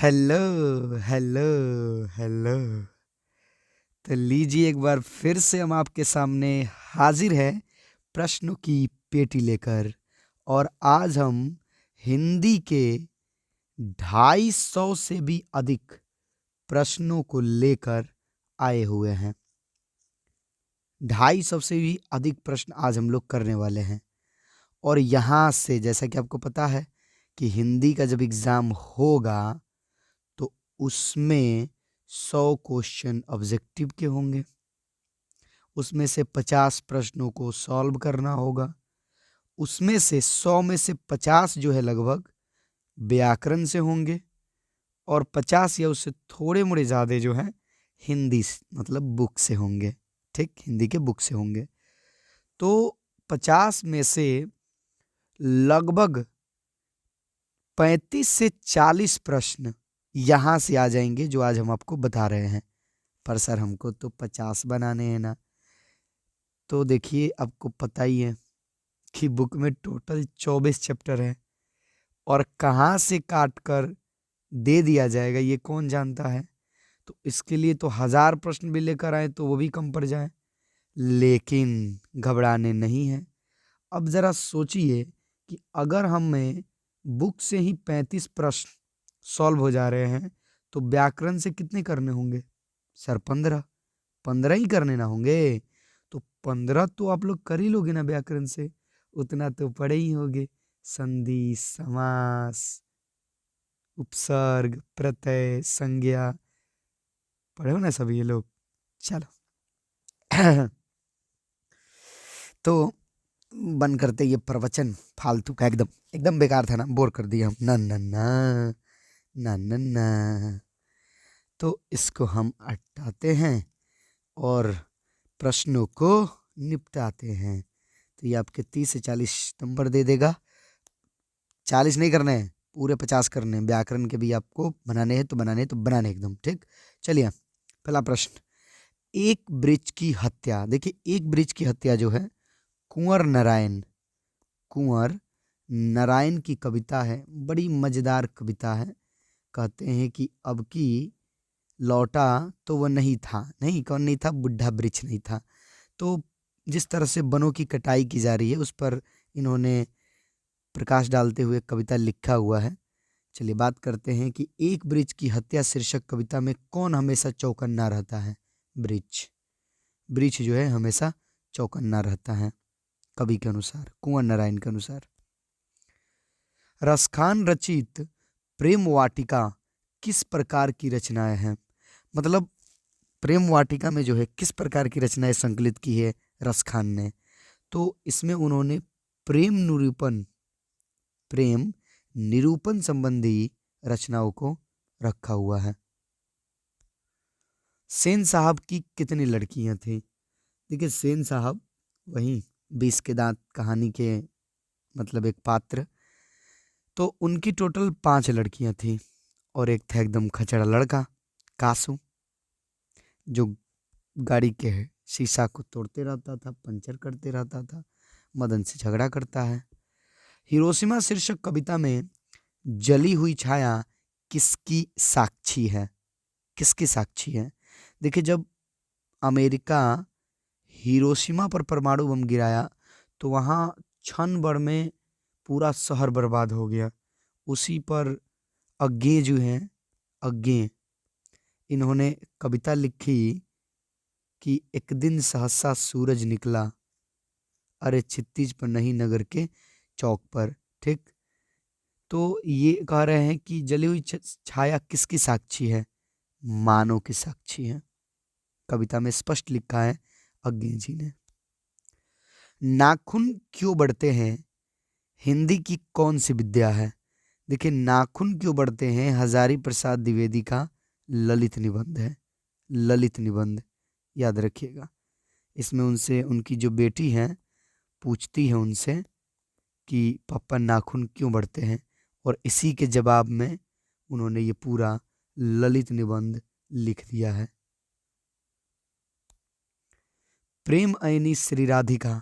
Hello hello hello. तो लीजिए एक बार फिर से हम आपके सामने हाजिर है प्रश्नों की पेटी लेकर। और आज हम हिंदी के 250 से भी अधिक प्रश्नों को लेकर आए हुए हैं। 250 से भी अधिक प्रश्न आज हम लोग करने वाले हैं। और यहाँ से जैसा कि आपको पता है कि हिंदी का जब एग्ज़ाम होगा तो उसमें 100 क्वेश्चन ऑब्जेक्टिव के होंगे। उसमें से 50 प्रश्नों को सॉल्व करना होगा। उसमें से 100 में से 50 जो है लगभग व्याकरण से होंगे और 50 या उससे थोड़े मोड़े ज़्यादा जो है हिंदी मतलब बुक से होंगे। ठीक, हिंदी के बुक से होंगे। तो 50 में से लगभग 35 से 40 प्रश्न यहाँ से आ जाएंगे जो आज हम आपको बता रहे हैं। पर सर हमको तो 50 बनाने हैं ना। तो देखिए आपको पता ही है कि बुक में टोटल 24 चैप्टर है और कहाँ से काट कर दे दिया जाएगा ये कौन जानता है। तो इसके लिए तो 1000 प्रश्न भी लेकर आए तो वो भी कम पड़ जाए। लेकिन घबराने नहीं है। अब जरा सोचिए कि अगर हमें बुक से ही 35 प्रश्न सॉल्व हो जा रहे हैं तो व्याकरण से कितने करने होंगे सर? 15 15 ही करने ना होंगे। तो 15 तो आप लोग कर ही लोगे ना व्याकरण से। उतना तो पढ़े ही होगे। संधि, समास, उपसर्ग, प्रत्यय, संज्ञा पढ़े हो ना सभी ये लोग। चलो तो बंद करते ये प्रवचन फालतू का। एकदम एकदम बेकार था ना, बोर कर दिया हम। ना ना ना ना ना ना। तो इसको हम हटाते हैं और प्रश्नों को निपटाते हैं। तो ये आपके 30 से 40 नंबर दे देगा। 40 नहीं करने हैं, पूरे 50 करने हैं। व्याकरण के भी आपको बनाने हैं तो बनाने हैं तो बनाने एकदम ठीक। चलिए पहला प्रश्न। एक ब्रिज की हत्या। देखिए एक ब्रिज की हत्या जो है कुंवर नारायण की कविता है। बड़ी मजेदार कविता है। कहते हैं कि अब की लौटा तो वह नहीं था। नहीं, कौन नहीं था? बुढ़ा वृक्ष नहीं था। तो जिस तरह से वनों की कटाई की जा रही है उस पर इन्होंने प्रकाश डालते हुए कविता लिखा हुआ है। चलिए बात करते हैं कि एक ब्रिज की हत्या शीर्षक कविता में कौन हमेशा चौकन्ना रहता है? ब्रिज। ब्रिज जो है हमेशा चौकन्ना रहता है कवि के अनुसार, कुंवर नारायण के अनुसार। रसखान रचित प्रेम वाटिका किस प्रकार की रचनाएं हैं? मतलब प्रेम वाटिका में जो है किस प्रकार की रचनाएं संकलित की है रसखान ने? तो इसमें उन्होंने प्रेम निरूपण संबंधी रचनाओं को रखा हुआ है। सेन साहब की कितनी लड़कियां थी? देखिए सेन साहब वही 20 के दांत कहानी के मतलब एक पात्र। तो उनकी टोटल 5 लड़कियां थी और एक था एकदम खचड़ा लड़का कासू, जो गाड़ी के शीशा को तोड़ते रहता था, पंचर करते रहता था, मदन से झगड़ा करता है। हिरोशिमा शीर्षक कविता में जली हुई छाया किसकी साक्षी है? किसकी साक्षी है? देखिए जब अमेरिका हिरोशिमा पर परमाणु बम गिराया तो वहाँ क्षण भर में पूरा शहर बर्बाद हो गया। उसी पर अज्ञे जो हैं, अज्ञे, इन्होंने कविता लिखी कि एक दिन सहसा सूरज निकला, अरे क्षितिज पर नहीं नगर के चौक पर। ठीक। तो ये कह रहे हैं कि जली हुई छाया किसकी साक्षी है? मानव की साक्षी है। कविता में स्पष्ट लिखा है अज्ञे जी ने। नाखून क्यों बढ़ते हैं हिंदी की कौन सी विद्या है? देखिए नाखून क्यों बढ़ते हैं हजारी प्रसाद द्विवेदी का ललित निबंध है। ललित निबंध याद रखिएगा। इसमें उनसे उनकी जो बेटी है पूछती है उनसे कि पापा नाखून क्यों बढ़ते हैं, और इसी के जवाब में उन्होंने ये पूरा ललित निबंध लिख दिया है। प्रेम ऐनी श्री राधिका,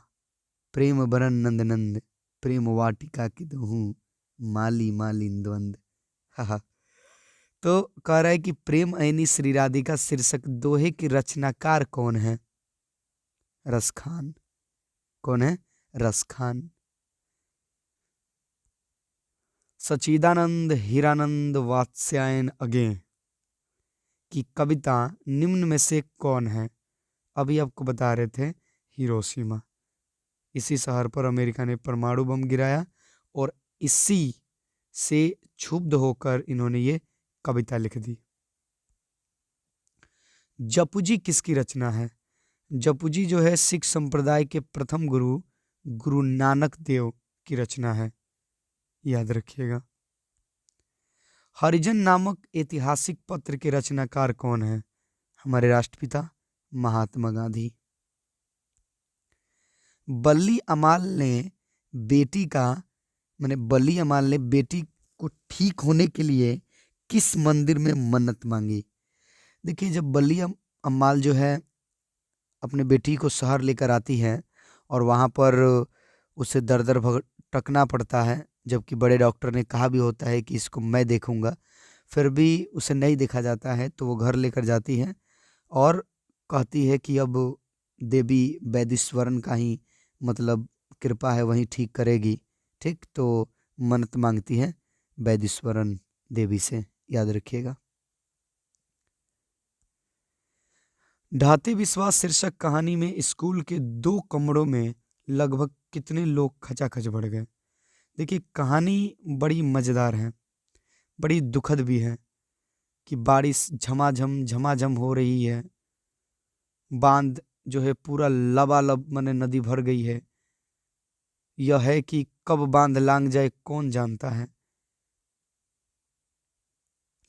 प्रेम बरन नंद नंद, प्रेम वाटिका की दहूँ, माली मालिन द्वंद। तो कह रहा है कि प्रेम ऐनी श्री राधिका शीर्षक दोहे की रचनाकार कौन है? रसखान। कौन है? रसखान। सच्चिदानंद हीरानंद वात्स्यायन अगे की कविता निम्न में से कौन है? अभी आपको बता रहे थे हिरोशिमा। इसी शहर पर अमेरिका ने परमाणु बम गिराया और इसी से क्षुब्ध होकर इन्होंने ये कविता लिख दी। जपुजी किसकी रचना है? जपुजी जो है सिख संप्रदाय के प्रथम गुरु गुरु नानक देव की रचना है, याद रखिएगा। हरिजन नामक ऐतिहासिक पत्र के रचनाकार कौन है? हमारे राष्ट्रपिता महात्मा गांधी। बल्ली अमाल ने बेटी का बल्ली अमाल ने बेटी को ठीक होने के लिए किस मंदिर में मन्नत मांगी? देखिए, जब बल्ली अम्माल जो है अपने बेटी को शहर लेकर आती है और वहाँ पर उसे दर दर भटकना पड़ता है, जबकि बड़े डॉक्टर ने कहा भी होता है कि इसको मैं देखूंगा, फिर भी उसे नहीं देखा जाता है, तो वो घर लेकर जाती है और कहती है कि अब देवी वैदिश्वरन का ही कृपा है, वहीं ठीक करेगी। ठीक, तो मन्नत मांगती है वैदिश्वरन देवी से, याद रखिएगा। ढाते विश्वास शीर्षक कहानी में स्कूल के 2 कमरों में लगभग कितने लोग खचाखच बढ़ गए? देखिए, कहानी बड़ी मज़ेदार है, बड़ी दुखद भी है कि बारिश झमाझम हो रही है, बांध जो है पूरा लबालब नदी भर गई है। यह है कि कब बांध लांग जाए कौन जानता है।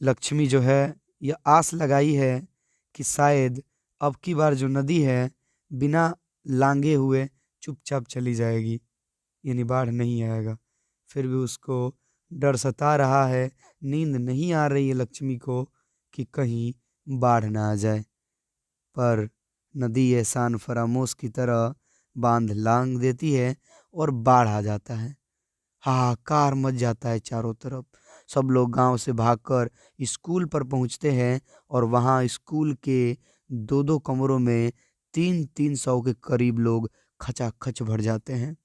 लक्ष्मी जो है यह आस लगाई है कि शायद अब की बार जो नदी है बिना लांगे हुए चुपचाप चली जाएगी, यानी बाढ़ नहीं आएगा। फिर भी उसको डर सता रहा है, नींद नहीं आ रही है लक्ष्मी को कि कहीं बाढ़ ना आ जाए। पर नदी एहसान फरामोश की तरह बांध लांग देती है और बाढ़ आ जाता है। हाहाकार मच जाता है चारों तरफ। सब लोग गांव से भागकर स्कूल पर पहुंचते हैं और वहां स्कूल के 2-2 कमरों में 300 के करीब लोग खचाखच भर जाते हैं।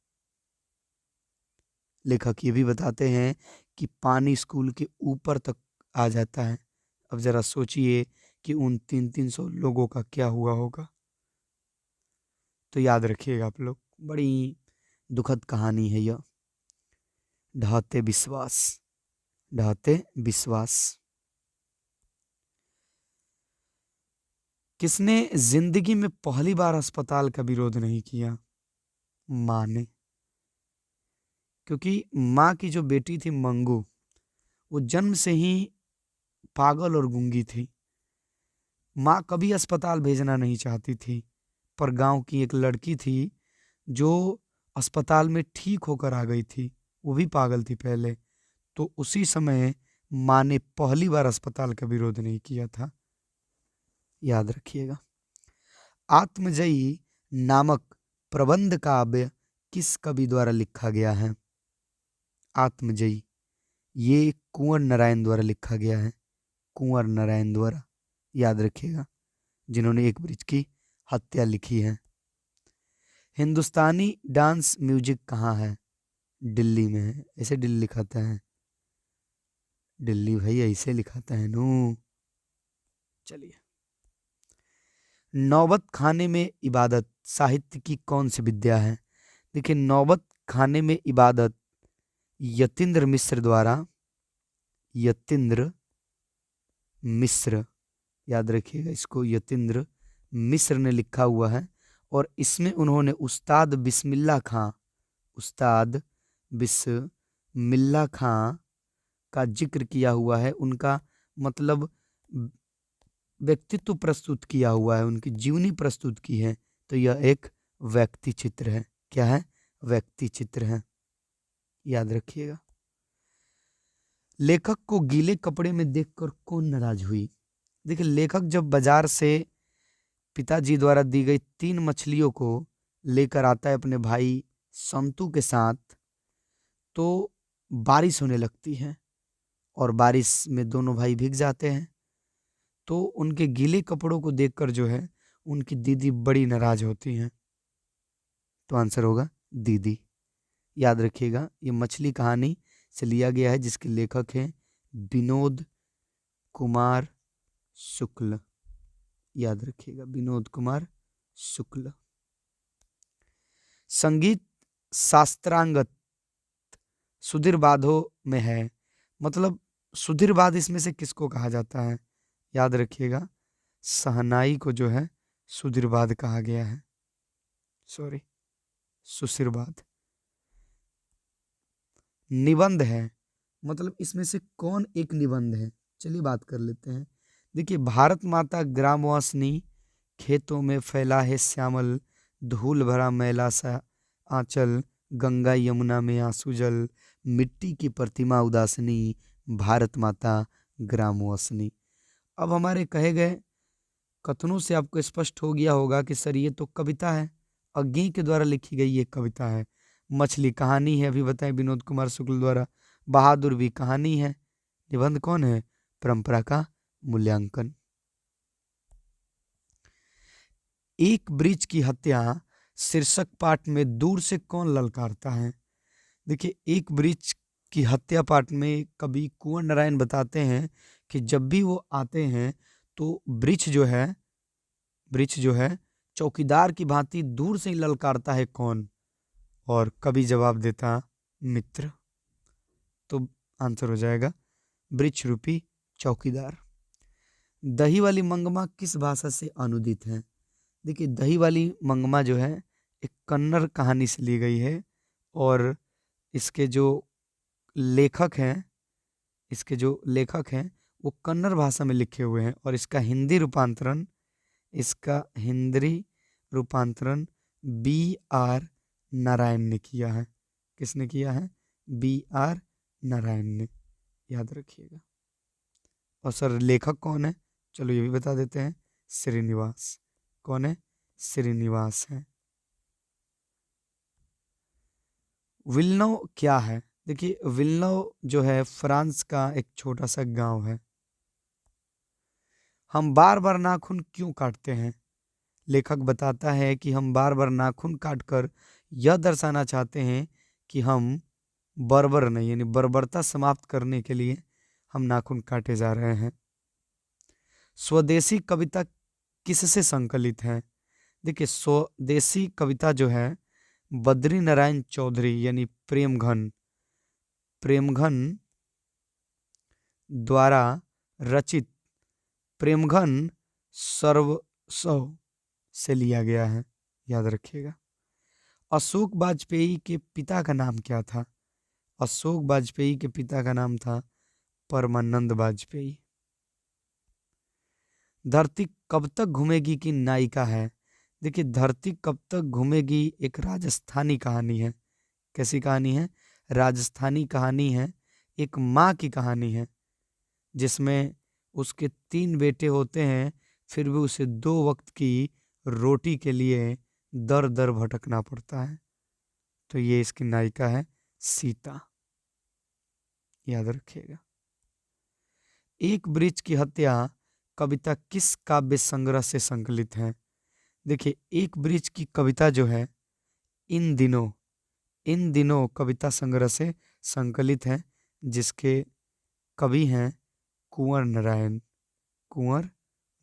लेखक ये भी बताते हैं कि पानी स्कूल के ऊपर तक आ जाता है। अब जरा सोचिए कि उन 300 लोगों का क्या हुआ होगा। तो याद रखिएगा आप लोग, बड़ी दुखद कहानी है यह। ढाते विश्वास। ढाते विश्वास। किसने जिंदगी में पहली बार अस्पताल का विरोध नहीं किया? माँ ने। क्योंकि माँ की जो बेटी थी मंगू, वो जन्म से ही पागल और गूंगी थी। माँ कभी अस्पताल भेजना नहीं चाहती थी, पर गांव की एक लड़की थी जो अस्पताल में ठीक होकर आ गई थी, वो भी पागल थी पहले। तो उसी समय माँ ने पहली बार अस्पताल का विरोध नहीं किया था, याद रखिएगा। आत्मजयी नामक प्रबंध काव्य किस कवि द्वारा लिखा गया है? आत्मजयी ये कुंवर नारायण द्वारा लिखा गया है, कुंवर नारायण द्वारा, याद रखिएगा, जिन्होंने एक वृक्ष की हत्या लिखी है। हिंदुस्तानी डांस म्यूजिक कहाँ है? दिल्ली में है। ऐसे दिल्ली लिखाता है, दिल्ली भाई ऐसे लिखाता है नू। चलिए, नौबत खाने में इबादत साहित्य की कौन सी विद्या है? देखिए, नौबत खाने में इबादत यतीन्द्र मिश्र द्वारा, यतीन्द्र मिश्र, याद रखिएगा इसको, यतीन्द्र मिश्र ने लिखा हुआ है। और इसमें उन्होंने उस्ताद बिस्मिल्लाह खां, उस्ताद बिस्मिल्लाह खां का जिक्र किया हुआ है। उनका व्यक्तित्व प्रस्तुत किया हुआ है, उनकी जीवनी प्रस्तुत की है। तो यह एक व्यक्ति चित्र है। क्या है? व्यक्ति चित्र है, याद रखिएगा। लेखक को गीले कपड़े में देखकर कौन नाराज हुई? देखिए, लेखक जब बाजार से पिताजी द्वारा दी गई 3 मछलियों को लेकर आता है अपने भाई संतू के साथ, तो बारिश होने लगती है और बारिश में दोनों भाई भीग जाते हैं। तो उनके गीले कपड़ों को देखकर जो है उनकी दीदी बड़ी नाराज होती हैं। तो आंसर होगा दीदी। याद रखिएगा, ये मछली कहानी से लिया गया है, जिसके लेखक हैं विनोद कुमार शुक्ल। याद रखिएगा, विनोद कुमार शुक्ल। संगीत शास्त्रांगत सुधीरबाधों में है, मतलब सुधीरबाध इसमें से किसको कहा जाता है? याद रखिएगा, शहनाई को जो है सुधीरबाध कहा गया है, सॉरी सुशीरबाद। निबंध है, मतलब इसमें से कौन एक निबंध है? चलिए बात कर लेते हैं। देखिए, भारत माता ग्रामवासिनी, खेतों में फैला है श्यामल, धूल भरा मैला सा आंचल, गंगा यमुना में आंसू जल, मिट्टी की प्रतिमा उदासनी, भारत माता ग्रामवासिनी। अब हमारे कहे गए कथनों से आपको स्पष्ट हो गया होगा कि सर ये तो कविता है, अज्ञे के द्वारा लिखी गई ये कविता है। मछली कहानी है, अभी बताएं, विनोद कुमार शुक्ल द्वारा। बहादुर भी कहानी है। निबंध कौन है? परंपरा का मूल्यांकन। एक ब्रिज की हत्या शीर्षक पाठ में दूर से कौन ललकारता है? देखिए, एक ब्रिज की हत्या पाठ में कवि कुंवर नारायण बताते हैं कि जब भी वो आते हैं तो ब्रिज जो है चौकीदार की भांति दूर से ही ललकारता है। कौन? और कवि जवाब देता, मित्र। तो आंसर हो जाएगा वृक्ष रूपी चौकीदार। दही वाली मंगमा किस भाषा से अनुदित है? देखिए, दही वाली मंगमा जो है एक कन्नड़ कहानी से ली गई है, और इसके जो लेखक हैं वो कन्नड़ भाषा में लिखे हुए हैं, और इसका हिंदी रूपांतरण बी आर नारायण ने किया है। किसने किया है? बी आर नारायण ने। याद रखिएगा। और सर लेखक कौन है? चलो ये भी बता देते हैं, श्रीनिवास। कौन है? श्रीनिवास है। विल्नो क्या है? देखिए, विल्नो जो है फ्रांस का एक छोटा सा गांव है। हम बार बार नाखून क्यों काटते हैं? लेखक बताता है कि हम बार बार नाखून काटकर यह दर्शाना चाहते हैं कि हम बर्बर नहीं, यानी बर्बरता समाप्त करने के लिए हम नाखून काटे जा रहे हैं। स्वदेशी कविता किससे संकलित है? देखिए, स्वदेशी कविता जो है बद्री नारायण चौधरी यानी प्रेमघन द्वारा रचित प्रेमघन सर्वस्व से लिया गया है। याद रखिएगा। अशोक वाजपेयी के पिता का नाम क्या था? अशोक वाजपेयी के पिता का नाम था परमानंद वाजपेयी। धरती कब तक घूमेगी की नायिका है? देखिए, धरती कब तक घूमेगी एक राजस्थानी कहानी है। कैसी कहानी है? राजस्थानी कहानी है। एक माँ की कहानी है जिसमें उसके 3 बेटे होते हैं, फिर भी उसे 2 वक्त की रोटी के लिए दर दर भटकना पड़ता है। तो ये इसकी नायिका है सीता। याद रखिएगा। एक ब्रिज की हत्या कविता किस काव्य संग्रह से संकलित है? देखिए, एक ब्रिज की कविता जो है इन दिनों कविता संग्रह से संकलित है, जिसके कवि हैं कुंवर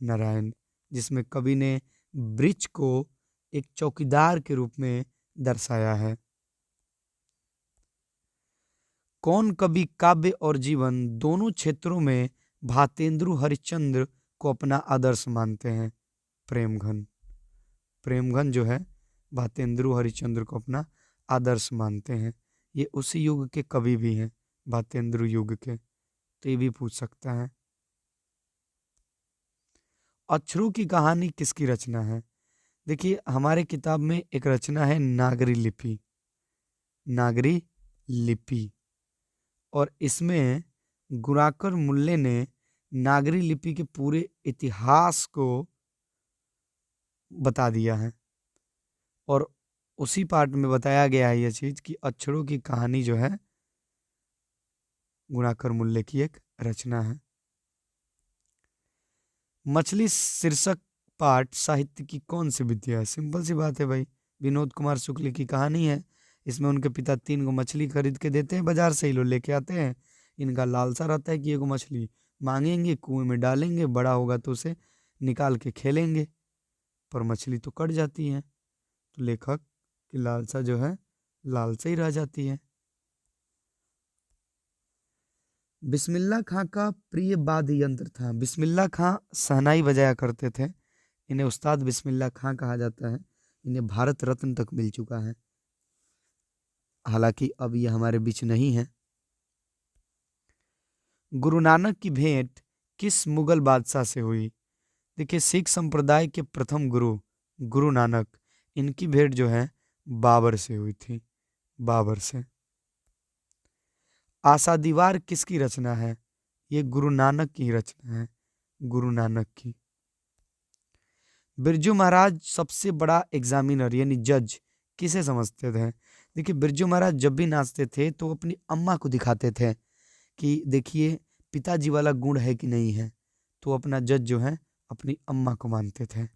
नारायण, जिसमें कवि ने ब्रिज को एक चौकीदार के रूप में दर्शाया है। कौन कवि काव्य और जीवन दोनों क्षेत्रों में भारतेंदु हरिश्चंद्र को अपना आदर्श मानते हैं? प्रेमघन जो है भारतेंदु हरिश्चंद्र को अपना आदर्श मानते हैं। ये उसी युग के कवि भी हैं, भारतेंदु युग के। तो ये भी पूछ सकता है। अक्षरों की कहानी किसकी रचना है? देखिए, हमारे किताब में एक रचना है नागरी लिपि, और इसमें गुणाकर मुल्ले ने नागरी लिपि के पूरे इतिहास को बता दिया है, और उसी पार्ट में बताया गया है यह चीज कि अक्षरों की कहानी जो है गुणाकर मुल्ले की एक रचना है। मछली शीर्षक पाठ साहित्य की कौन सी विद्या है? सिंपल सी बात है भाई, विनोद कुमार शुक्ल की कहानी है। इसमें उनके पिता 3 गो मछली खरीद के देते हैं, बाजार से ही लोग लेके आते हैं। इनका लालसा रहता है कि एगो मछली मांगेंगे, कुएं में डालेंगे, बड़ा होगा तो उसे निकाल के खेलेंगे, पर मछली तो कट जाती है। तो लेखक की लालसा जो है लालसा ही रह जाती है। बिस्मिल्लाह खां का प्रिय वाद्य यंत्र था। बिस्मिल्लाह खां शहनाई बजाया करते थे। इन्हें उस्ताद बिस्मिल्लाह खां कहा जाता है। इन्हें भारत रत्न तक मिल चुका है, हालांकि अब ये हमारे बीच नहीं है। गुरु नानक की भेंट किस मुगल बादशाह से हुई? देखिए, सिख संप्रदाय के प्रथम गुरु गुरु नानक, इनकी भेंट जो है बाबर से हुई थी, बाबर से। आशा दीवार किसकी रचना है? ये गुरु नानक की रचना है, गुरु नानक की। बिरजू महाराज सबसे बड़ा एग्जामिनर यानी जज किसे समझते थे? देखिए, बिरजू महाराज जब भी नाचते थे तो अपनी अम्मा को दिखाते थे कि देखिए पिताजी वाला गुण है कि नहीं है, तो अपना जज जो है अपनी अम्मा को मानते थे।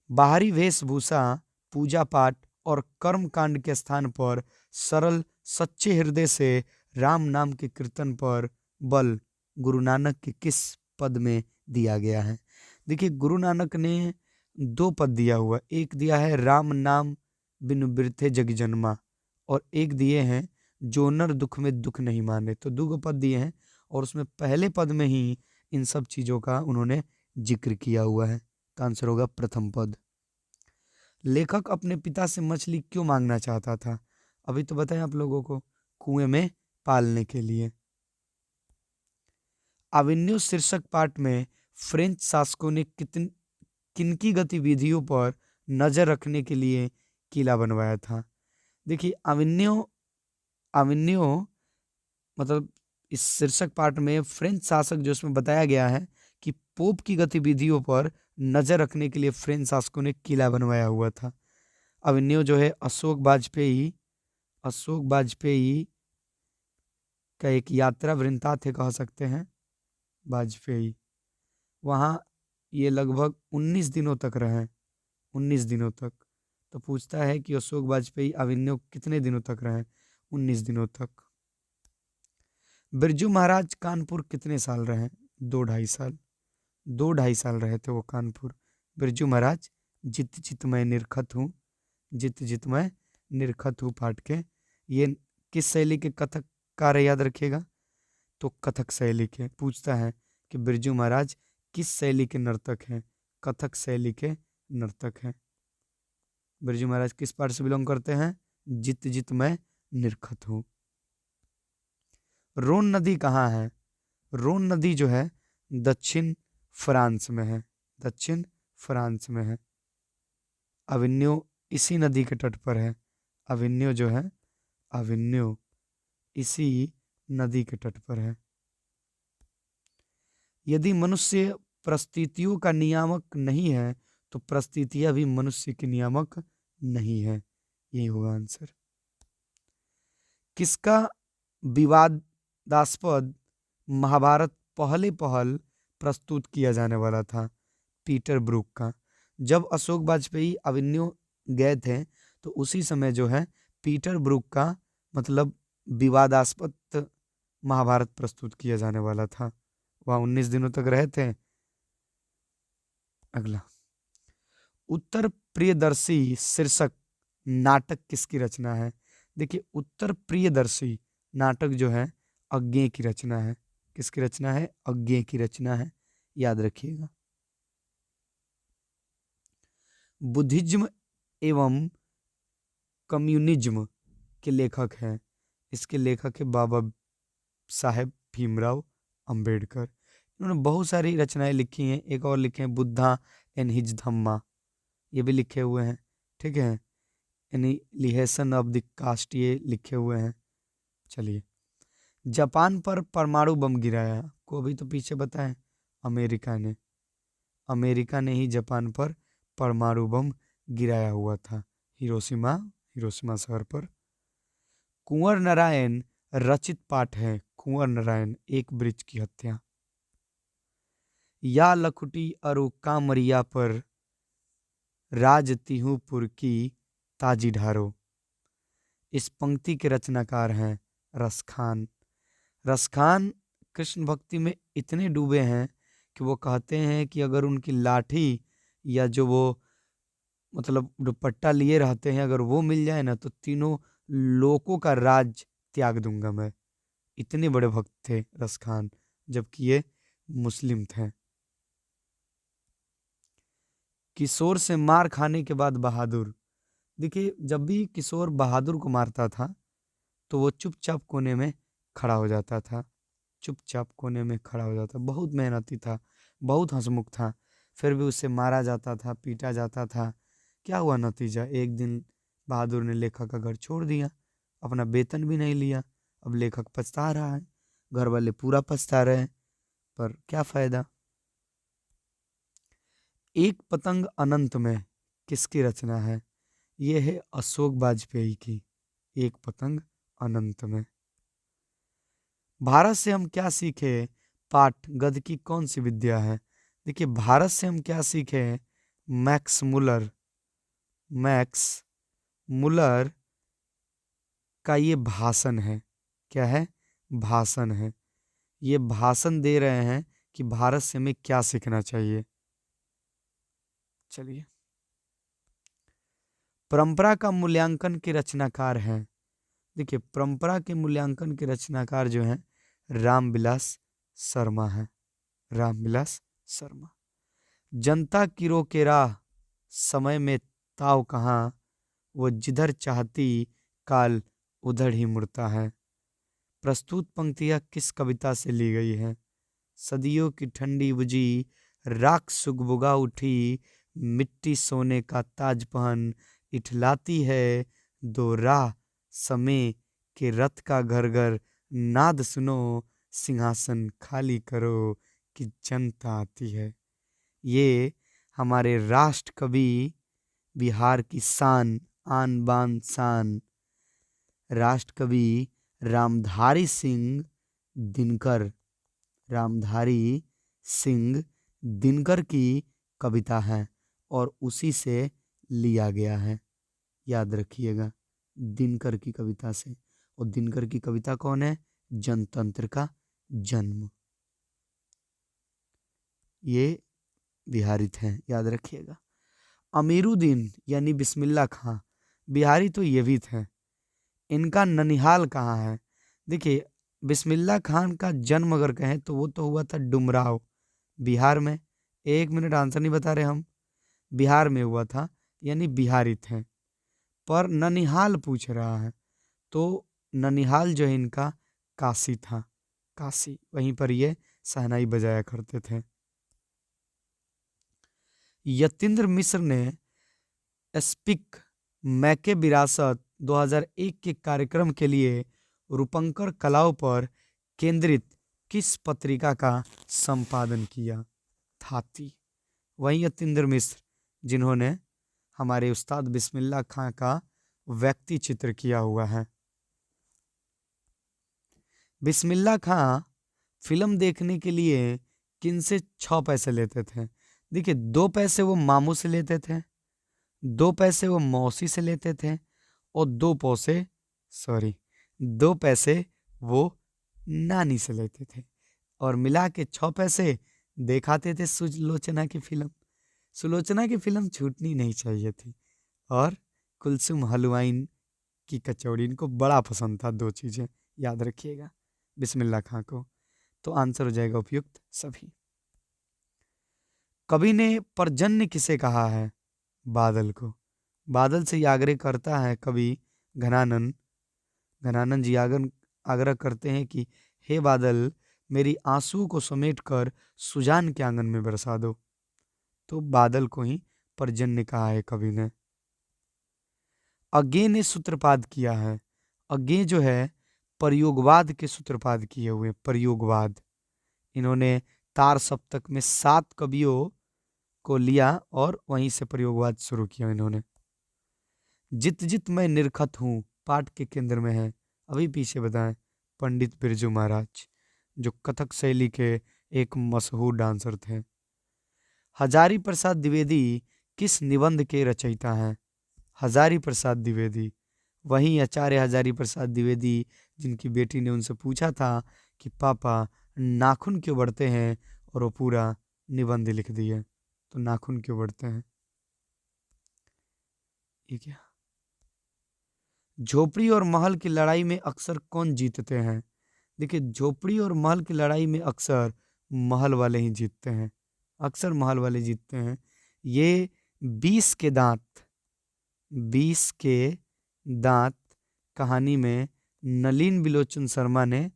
बाहरी वेशभूषा, पूजा पाठ और कर्म कांड के स्थान पर सरल सच्चे हृदय से राम नाम के कीर्तन पर बल गुरु नानक के किस पद में दिया गया है? देखिए, गुरु नानक ने 2 पद दिया हुआ, एक दिया है राम नाम बिनु बिरथे जग जन्मा, और एक दिए हैं जो नर दुख में दुख नहीं माने। तो 2 पद दिए हैं और उसमें पहले पद में ही इन सब चीजों का उन्होंने जिक्र किया हुआ है। तो आंसर होगा प्रथम पद। लेखक अपने पिता से मछली क्यों मांगना चाहता था? अभी तो बताएं आप लोगों को, कुएं में पालने के लिए। अवेन्यू शीर्षक पाठ में फ्रेंच शासकों ने किनकी गतिविधियों पर नजर रखने के लिए किला बनवाया था? देखिए, अवेन्यू अवेन्यू मतलब इस शीर्षक पाठ में फ्रेंच शासक जो इसमें बताया गया है कि पोप की गतिविधियों पर नजर रखने के लिए फ्रेंच शासकों ने किला बनवाया हुआ था। अवेन्यू जो है अशोक वाजपेयी का एक यात्रा वृंतांत है, कह सकते हैं वाजपेयी। वहाँ ये लगभग 19 दिनों तक रहे, 19 दिनों तक। तो पूछता है कि अशोक वाजपेयी अवेन्यू कितने दिनों तक रहे? 19 दिनों तक। बिरजू महाराज कानपुर कितने साल रहे? 2 ढाई साल, 2 ढाई साल रहे थे वो कानपुर। बिरजू महाराज जित जित मैं निरखत हूँ, जित जित मैं निरखत हूँ पाठ के, ये किस शैली के कथक कार्य याद रखिएगा? तो कथक शैली के। पूछता है कि बिरजू महाराज किस शैली के नर्तक हैं? कथक शैली के नर्तक हैं। बिरजू महाराज किस पार्ट से बिलोंग करते हैं? जित जित मैं निरखत हूँ। रोन नदी कहाँ है? रोन नदी जो है दक्षिण फ्रांस में है, दक्षिण फ्रांस में है। अवेन्यू इसी नदी के तट पर है। अवेन्यू जो है, अवेन्यू इसी नदी के तट पर है। यदि मनुष्य परिस्थितियों का नियामक नहीं है तो परिस्थितियां भी मनुष्य के नियामक नहीं है। यही होगा आंसर। किसका विवादास्पद महाभारत पहले पहल प्रस्तुत किया जाने वाला था? पीटर ब्रूक का। जब अशोक वाजपेयी अवेन्यू गए थे तो उसी समय जो है पीटर ब्रूक का मतलब विवादास्पद महाभारत प्रस्तुत किया जाने वाला था। वहाँ 19 दिनों तक रहे थे। अगला, उत्तर प्रियदर्शी शीर्षक नाटक किसकी रचना है? देखिए, उत्तर प्रियदर्शी नाटक जो है अज्ञेय की रचना है। किसकी रचना है? अज्ञेय की रचना है, याद रखिएगा। बुद्धिज्म एवं कम्युनिज्म के लेखक हैं। इसके लेखक है बाबा साहेब भीमराव अंबेडकर। इन्होंने बहुत सारी रचनाएं लिखी हैं। एक और लिखे हैं बुद्धा एंड हिज धम्मा, ये भी लिखे हुए हैं, ठीक है। एनिहिलेशन ऑफ द कास्ट, ये लिखे हुए हैं। चलिए, जापान पर परमाणु बम गिराया को भी तो पीछे बताएं, अमेरिका ने। अमेरिका ने ही जापान पर परमाणु बम गिराया हुआ था, हिरोशिमा शहर पर। कुंवर नारायण रचित पाठ है, कुंवर नारायण, एक ब्रिज की हत्या। या लखुटी अरु कामरिया पर, राज तिहूपुर की ताजी ढारो। इस पंक्ति के रचनाकार हैं रसखान। रसखान कृष्ण भक्ति में इतने डूबे हैं कि वो कहते हैं कि अगर उनकी लाठी या जो वो मतलब दुपट्टा लिए रहते हैं अगर वो मिल जाए ना तो तीनों लोकों का राज त्याग दूंगा मैं। इतने बड़े भक्त थे रसखान, जबकि ये मुस्लिम थे। किशोर से मार खाने के बाद बहादुर। देखिए, जब भी किशोर बहादुर को मारता था तो वो चुपचाप कोने में खड़ा हो जाता था, चुपचाप कोने में खड़ा हो जाता। बहुत मेहनती था, बहुत हंसमुख था, फिर भी उसे मारा जाता था, पीटा जाता था। क्या हुआ नतीजा? एक दिन बहादुर ने लेखक का घर छोड़ दिया, अपना वेतन भी नहीं लिया। अब लेखक पछता रहा है, घर वाले पूरा पछता रहे हैं, पर क्या फायदा। एक पतंग अनंत में किसकी रचना है? यह है अशोक वाजपेयी की, एक पतंग अनंत में। भारत से हम क्या सीखे? पाठ गध की कौन सी विद्या है? देखिए, भारत से हम क्या सीखे? मैक्स मुलर, मैक्स मुलर का ये भाषण है। क्या है? भाषण है। ये भाषण दे रहे हैं कि भारत से हमें क्या सीखना चाहिए। चलिए, परंपरा का मूल्यांकन के रचनाकार हैं। देखिए, परंपरा के मूल्यांकन के रचनाकार जो हैं रामविलास शर्मा है, रामविलास शर्मा। जनता की रोके राह, समय में ताव कहाँ, वो जिधर चाहती काल उधर ही मुड़ता है। प्रस्तुत पंक्तियाँ किस कविता से ली गई हैं? सदियों की ठंडी बुझी राख सुगबुगा उठी, मिट्टी सोने का ताज पहन इठलाती है, दो राह समय के रथ का घर घर, नाद सुनो सिंहासन खाली करो कि जनता आती है। ये हमारे राष्ट्र कवि, बिहार की शान, आन बान शान, राष्ट्र कवि रामधारी सिंह दिनकर, रामधारी सिंह दिनकर की कविता है और उसी से लिया गया है, याद रखिएगा, दिनकर की कविता से। और दिनकर की कविता कौन है? जनतंत्र का जन्म। ये बिहारी थे, याद रखिएगा। अमीरुद्दीन यानी बिस्मिल्लाह खां, बिहारी तो ये भी थे। इनका ननिहाल कहाँ है? देखिए, बिस्मिल्लाह खान का जन्म अगर कहें तो वो तो हुआ था डुमराव, बिहार में। एक मिनट, आंसर नहीं बता रहे हम। बिहार में हुआ था, यानी बिहारी थे। पर ननिहाल पूछ रहा है, तो ननिहाल जो है इनका काशी था, काशी, वहीं पर ये शहनाई बजाया करते थे। यतीन्द्र मिश्र ने स्पीक मैके विरासत 2001 के कार्यक्रम के लिए रूपंकर कलाओं पर केंद्रित किस पत्रिका का संपादन किया? थाती। वही यतीन्द्र मिश्र जिन्होंने हमारे उस्ताद बिस्मिल्लाह खां का व्यक्ति चित्र किया हुआ है। बिस्मिल्लाह खां फिल्म देखने के लिए किन से 6 पैसे लेते थे? देखिए, 2 पैसे वो मामू से लेते थे, 2 पैसे वो मौसी से लेते थे, और 2 पैसे वो नानी से लेते थे, और मिला के 6 पैसे दिखाते थे सुलोचना की फिल्म। सुलोचना की फिल्म छूटनी नहीं चाहिए थी। और कुलसुम हलवाइन की कचौड़ी, इनको बड़ा पसंद था। 2 चीज़ें याद रखिएगा बिस्मिल्लाह खां को। तो आंसर हो जाएगा उपयुक्त सभी। कवि ने पर्जन्य किसे कहा है? बादल को। बादल से आग्रह करता है कवि घनानंद। घनानंद जी आग्रह करते हैं कि हे बादल, मेरी आंसू को समेट कर सुजान के आंगन में बरसा दो। तो बादल को ही पर्जन्य कहा है कवि ने। अज्ञे ने सूत्रपात किया है। अज्ञे जो है प्रयोगवाद के सूत्रपात किए हुए, प्रयोगवाद। इन्होंने तार सप्तक में 7 कवियों को लिया और वहीं से प्रयोगवाद शुरू किया इन्होंने। जित जित मैं निरखत हूँ पाठ के केंद्र में है, अभी पीछे बताएं। पंडित बिरजू महाराज, जो कथक शैली के एक मशहूर डांसर थे। हजारी प्रसाद द्विवेदी किस निबंध के रचयिता हैं? हजारी प्रसाद द्विवेदी, वही आचार्य हजारी प्रसाद द्विवेदी जिनकी बेटी ने उनसे पूछा था कि पापा नाखून क्यों बढ़ते हैं, और वो पूरा निबंध लिख दिए। तो नाखून क्यों बढ़ते हैं, ये क्या? झोपड़ी और महल की लड़ाई में अक्सर कौन जीतते हैं? देखिए, झोपड़ी और महल की लड़ाई में अक्सर महल वाले ही जीतते हैं, अक्सर महल वाले जीतते हैं। ये 20 के दांत, 20 के दांत कहानी में नलीन बिलोचन शर्मा ने,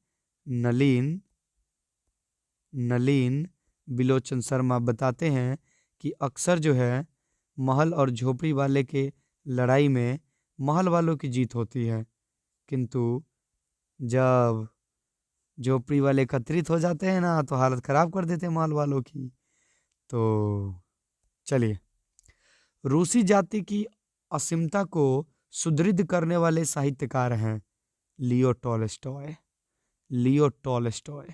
नलीन बिलोचन शर्मा बताते हैं कि अक्सर जो है महल और झोपड़ी वाले के लड़ाई में महल वालों की जीत होती है, किंतु जब झोपड़ी वाले एकत्रित हो जाते हैं ना तो हालत खराब कर देते हैं महल वालों की। तो चलिए, रूसी जाति की असीमता को सुदृढ़ करने वाले साहित्यकार हैं लियो टॉलस्टॉय, लियो टॉलस्टॉय।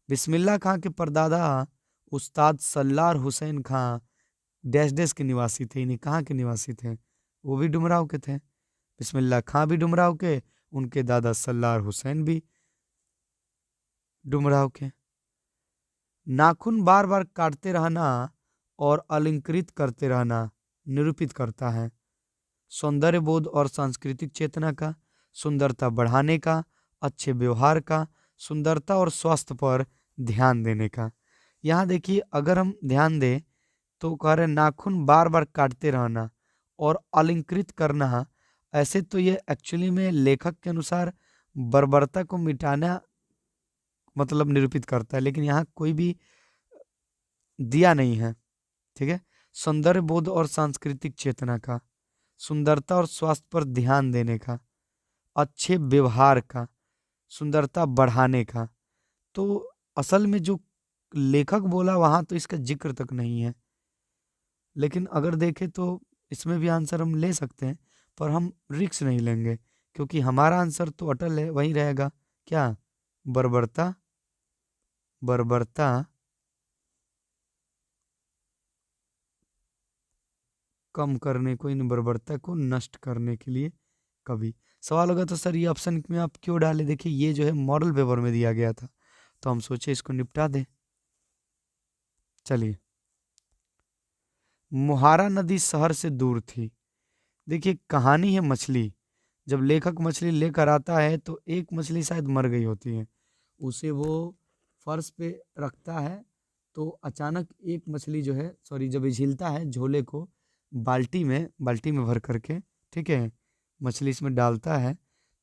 बिस्मिल्लाह खां के परदादा उस्ताद सल्लार हुसैन खां डैश डैश के निवासी थे, इन्हें कहाँ के निवासी थे? वो भी डुमराव के थे। बिस्मिल्लाह खां भी डुमराव के, उनके दादा सल्लार हुसैन भी डुमराव के। नाखून बार बार काटते रहना और अलंकृत करते रहना निरूपित करता है सौंदर्य बोध और सांस्कृतिक चेतना का, सुंदरता बढ़ाने का, अच्छे व्यवहार का, सुंदरता और स्वास्थ्य पर ध्यान देने का। यहाँ देखिए, अगर हम ध्यान दें तो कह रहे नाखून बार बार काटते रहना और अलंकृत करना। ऐसे तो ये एक्चुअली में लेखक के अनुसार बर्बरता को मिटाना मतलब निरूपित करता है, लेकिन यहाँ कोई भी दिया नहीं है। ठीक है, सौंदर्य बोध और सांस्कृतिक चेतना का, सुंदरता और स्वास्थ्य पर ध्यान देने का, अच्छे व्यवहार का, सुंदरता बढ़ाने का। तो असल में जो लेखक बोला वहां तो इसका जिक्र तक नहीं है, लेकिन अगर देखें तो इसमें भी आंसर हम ले सकते हैं, पर हम रिस्क नहीं लेंगे क्योंकि हमारा आंसर तो अटल है, वही रहेगा। क्या? बर्बरता, बर्बरता कम करने को, इन बर्बरता को नष्ट करने के लिए कवि। सवाल होगा तो सर ये ऑप्शन में आप क्यों डाले? देखिए, ये जो है मॉडल पेपर में दिया गया था तो हम सोचे इसको निपटा दें। चलिए, मुहारा नदी शहर से दूर थी। देखिए, कहानी है मछली। जब लेखक मछली लेकर आता है तो एक मछली शायद मर गई होती है, उसे वो फर्श पे रखता है तो अचानक एक मछली जो है, सॉरी, जब झीलता है झोले को बाल्टी में भर करके, ठीक है, मछली इसमें डालता है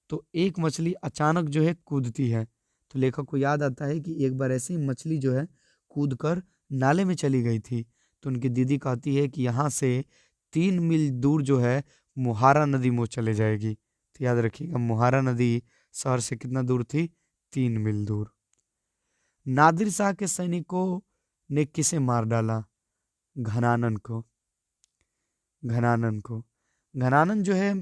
तो एक मछली अचानक जो है कूदती है। तो लेखक को याद आता है कि एक बार ऐसी मछली जो है कूद कर नाले में चली गई थी। तो उनकी दीदी कहती है कि यहाँ से 3 मील दूर जो है मुहारा नदी मुँह चले जाएगी। तो याद रखिएगा, मुहारा नदी शहर से कितना दूर थी? 3 मील दूर। नादिर शाह के सैनिकों ने किसे मार डाला? घनानन को, घनानन को। घनानन जो है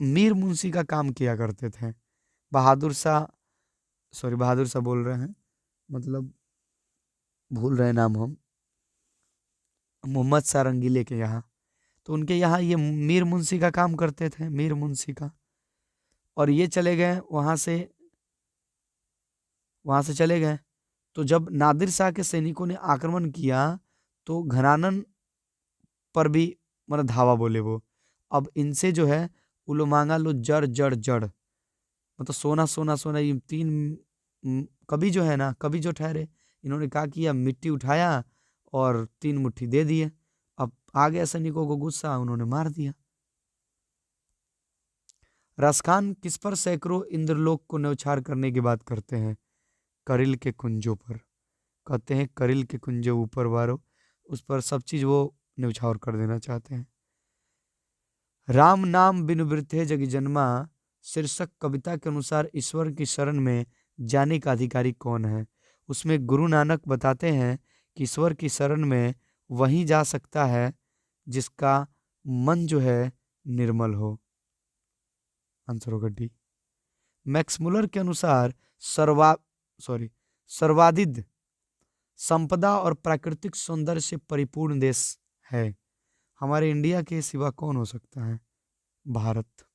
मीर मुंशी का काम किया करते थे। बहादुर शाह, सॉरी बहादुर शाह बोल रहे हैं, मतलब भूल रहे नाम हम, मोहम्मद शाह रंगीले के यहाँ। तो उनके यहाँ ये मीर मुंशी का काम करते थे, मीर मुंशी का। और ये चले गए वहां से चले गए। तो जब नादिर शाह के सैनिकों ने आक्रमण किया तो घनानन पर भी मतलब धावा बोले वो। अब इनसे जो है उलो मांगा लो जड़ जड़ जड़, मतलब सोना सोना सोना, ये तीन कवि जो है ना, कवि जो ठहरे, इन्होंने क्या किया? मिट्टी उठाया और 3 मुट्ठी दे दिए। अब आ गया सैनिकों को गुस्सा, उन्होंने मार दिया। रसखान किस पर सैकड़ों इंद्रलोक को न्यौछावर करने की बात करते हैं? करिल के कुंजों पर। कहते हैं करिल के कुंजों ऊपर वारो, उस पर सब चीज वो न्यौछावर कर देना चाहते हैं। राम नाम बिनु वृथे जग जन्मा शीर्षक कविता के अनुसार ईश्वर की शरण में जाने का अधिकारी कौन है? उसमें गुरु नानक बताते हैं कि ईश्वर की शरण में वही जा सकता है जिसका मन जो है निर्मल हो। आंसर होगा डी। मैक्स मुलर के अनुसार सर्वाधिक संपदा और प्राकृतिक सौंदर्य से परिपूर्ण देश है। हमारे इंडिया के सिवा कौन हो सकता है? भारत।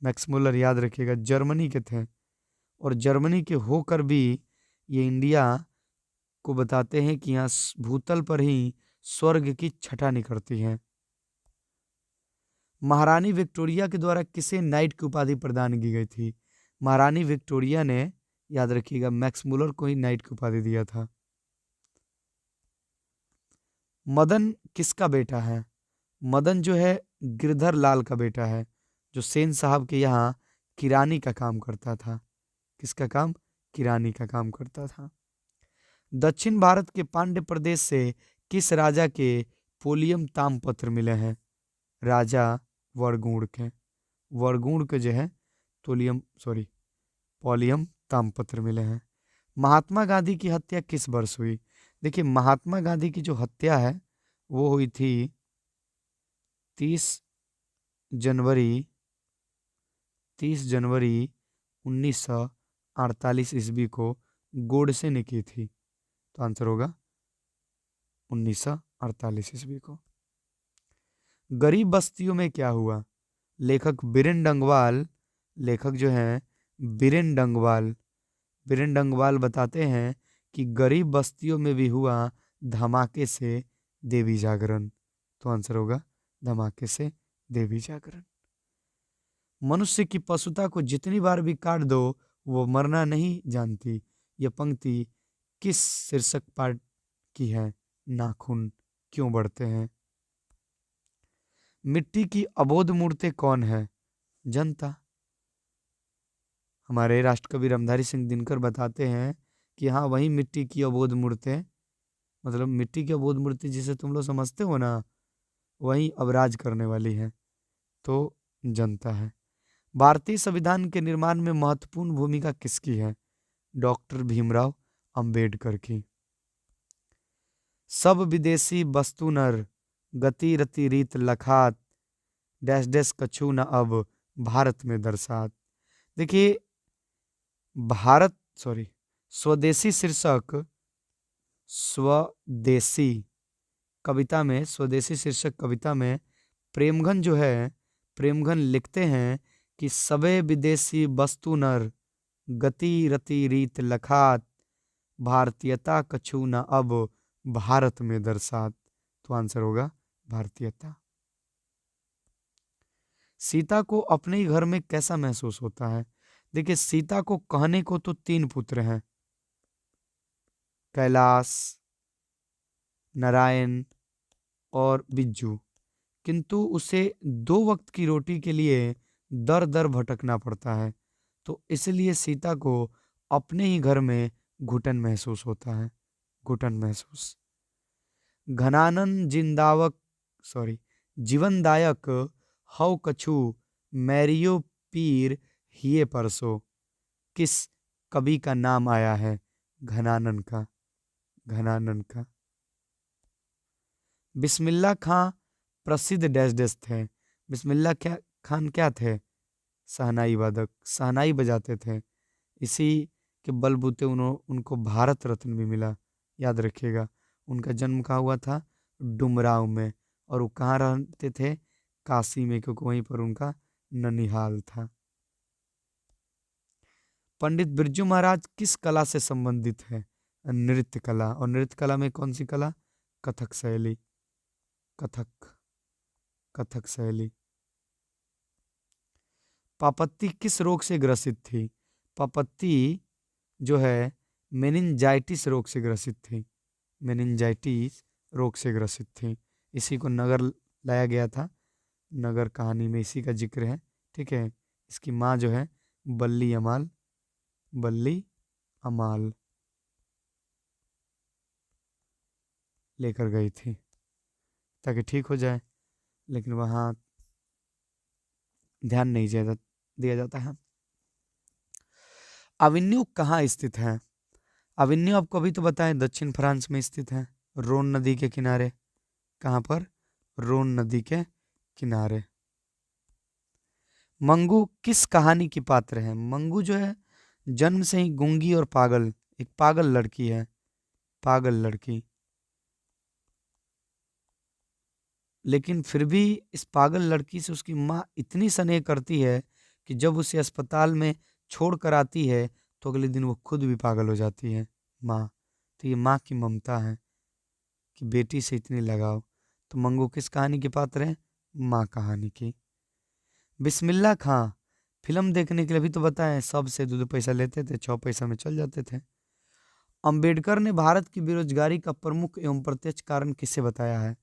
मैक्स मुलर याद रखिएगा जर्मनी के थे, और जर्मनी के होकर भी ये इंडिया को बताते हैं कि यहाँ भूतल पर ही स्वर्ग की छटा निकलती है। महारानी विक्टोरिया के द्वारा किसे नाइट की उपाधि प्रदान की गई थी? महारानी विक्टोरिया ने, याद रखिएगा, मैक्स मुलर को ही नाइट की उपाधि दिया था। मदन किसका बेटा है? मदन जो है गिरधर लाल का बेटा है, जो सेन साहब के यहाँ किरानी का काम करता था। किसका काम? किरानी का काम करता था। दक्षिण भारत के पांड्य प्रदेश से किस राजा के पोलियम ताम्रपत्र मिले हैं? राजा वरगुण के। वरगुण के जो है पोलियम ताम्रपत्र मिले हैं। महात्मा गांधी की हत्या किस वर्ष हुई? देखिए, महात्मा गांधी की जो हत्या है वो हुई थी 30 जनवरी 1948 ईस्वी को गोडसे ने की थी। तो आंसर होगा 1948 ईस्वी को। गरीब बस्तियों में क्या हुआ? लेखक बीरेन डंगवाल, लेखक जो हैं बीरेन डंगवाल बताते हैं कि गरीब बस्तियों में भी हुआ धमाके से देवी जागरण। तो आंसर होगा धमाके से देवी जागरण। मनुष्य की पशुता को जितनी बार भी काट दो वो मरना नहीं जानती। यह पंक्ति किस शीर्षक पाठ की है? नाखून क्यों बढ़ते हैं? मिट्टी की अबोध मूर्तें कौन है? जनता। हमारे राष्ट्रकवि रामधारी सिंह दिनकर बताते हैं कि हाँ, वही मिट्टी की अबोध मूर्तें, मतलब मिट्टी की अबोध मूर्ति जिसे तुम लोग समझते हो ना, वही अब राज करने वाली है। तो जनता है। भारतीय संविधान के निर्माण में महत्वपूर्ण भूमिका किसकी है? डॉक्टर भीमराव अंबेडकर की। सब विदेशी वस्तु नर, गति रति रीत लखात, डैश डैश कछु न अब भारत में दर्शात। देखिए, स्वदेशी शीर्षक कविता में प्रेमघन जो है, प्रेमघन लिखते हैं कि सबे विदेशी वस्तु नर, गति रति रीत लखात, भारतीयता कछु न अब भारत में दर्शात। तो आंसर होगा भारतीयता। सीता को अपने ही घर में कैसा महसूस होता है? देखिए, सीता को कहने को तो 3 पुत्र हैं, कैलाश, नारायण और बिज्जू, किंतु उसे 2 वक्त की रोटी के लिए दर दर भटकना पड़ता है। तो इसलिए सीता को अपने ही घर में घुटन महसूस होता है, घुटन महसूस। घनानन जीवनदायक हव कछु मैरियो पीर हिये परसो, किस कवि का नाम आया है? घनानन का। बिस्मिल्लाह खां प्रसिद्ध डैश डैश थे। बिस्मिल्लाह खान क्या थे? शहनाई वादक, शहनाई बजाते थे। इसी के बलबूते उनको भारत रत्न भी मिला। याद रखिएगा, उनका जन्म कहाँ हुआ था? डुमरांव में। और वो कहाँ रहते थे? काशी में, क्योंकि वहीं पर उनका ननिहाल था। पंडित बिरजू महाराज किस कला से संबंधित है? नृत्य कला। और नृत्य कला में कौन सी कला? कथक शैली। कथक शैली। पापत्ती किस रोग से ग्रसित थी? पापत्ती जो है मेनिंजाइटिस रोग से ग्रसित थी। मेनिंजाइटिस रोग से ग्रसित थी। इसी को नगर लाया गया था। नगर कहानी में इसी का जिक्र है। ठीक है। इसकी माँ जो है बल्ली अमाल लेकर गई थी ताकि ठीक हो जाए, लेकिन वहाँ ध्यान नहीं दिया जाता है। अविन्यू कहाँ स्थित है? अविन्यू आपको अभी तो बताएं दक्षिण फ्रांस में स्थित है, रोन नदी के किनारे। कहाँ पर? रोन नदी के किनारे। मंगू किस कहानी की पात्र है? मंगू जो है जन्म से ही गूंगी और पागल, एक पागल लड़की है, पागल लड़की। लेकिन फिर भी इस पागल लड़की से उसकी माँ इतनी स्नेह करती है कि जब उसे अस्पताल में छोड़ कर आती है तो अगले दिन वो खुद भी पागल हो जाती है माँ। तो ये माँ की ममता है कि बेटी से इतनी लगाव। तो मंगू किस कहानी के पात्र हैं? माँ कहानी की। बिस्मिल्लाह खां फिल्म देखने के लिए भी तो बताएं, सब से 2 पैसा लेते थे, 6 पैसा में चल जाते थे। अंबेडकर ने भारत की बेरोजगारी का प्रमुख एवं प्रत्यक्ष कारण किसे बताया है?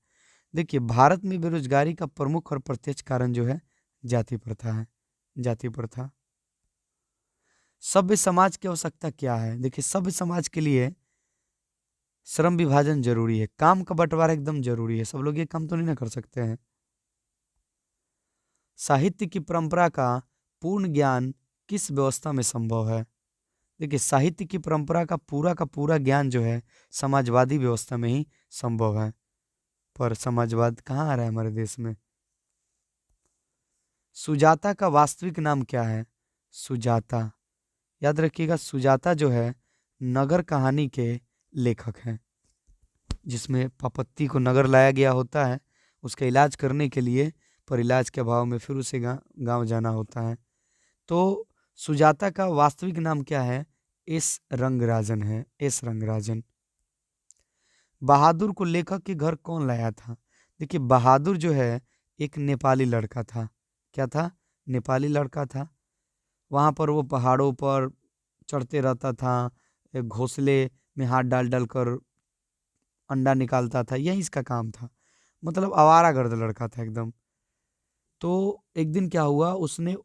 देखिए, भारत में बेरोजगारी का प्रमुख और प्रत्यक्ष कारण जो है जाति प्रथा है, जाति प्रथा। सभ्य समाज की आवश्यकता क्या है? देखिए, सभ्य समाज के लिए श्रम विभाजन जरूरी है, काम का बंटवारा एकदम जरूरी है, सब लोग ये काम तो नहीं ना कर सकते हैं। साहित्य की परंपरा का पूर्ण ज्ञान किस व्यवस्था में संभव है? देखिए, साहित्य की परंपरा का पूरा ज्ञान जो है समाजवादी व्यवस्था में ही संभव है। पर समाजवाद कहाँ आ रहा है हमारे देश में? सुजाता का वास्तविक नाम क्या है? सुजाता, याद रखिएगा, सुजाता जो है नगर कहानी के लेखक हैं, जिसमें पापत्ती को नगर लाया गया होता है उसका इलाज करने के लिए, पर इलाज के अभाव में फिर उसे गांव जाना होता है। तो सुजाता का वास्तविक नाम क्या है? एस रंगराजन है, एस रंगराजन। बहादुर को लेखक के घर कौन लाया था? देखिए, बहादुर जो है एक नेपाली लड़का था। क्या था? नेपाली लड़का था। वहां पर वो पहाड़ों पर चढ़ते रहता था, एक घोंसले में हाथ डाल डाल कर अंडा निकालता था, यही इसका काम था। मतलब आवारागर्द लड़का था एकदम। तो एक दिन क्या हुआ, उसने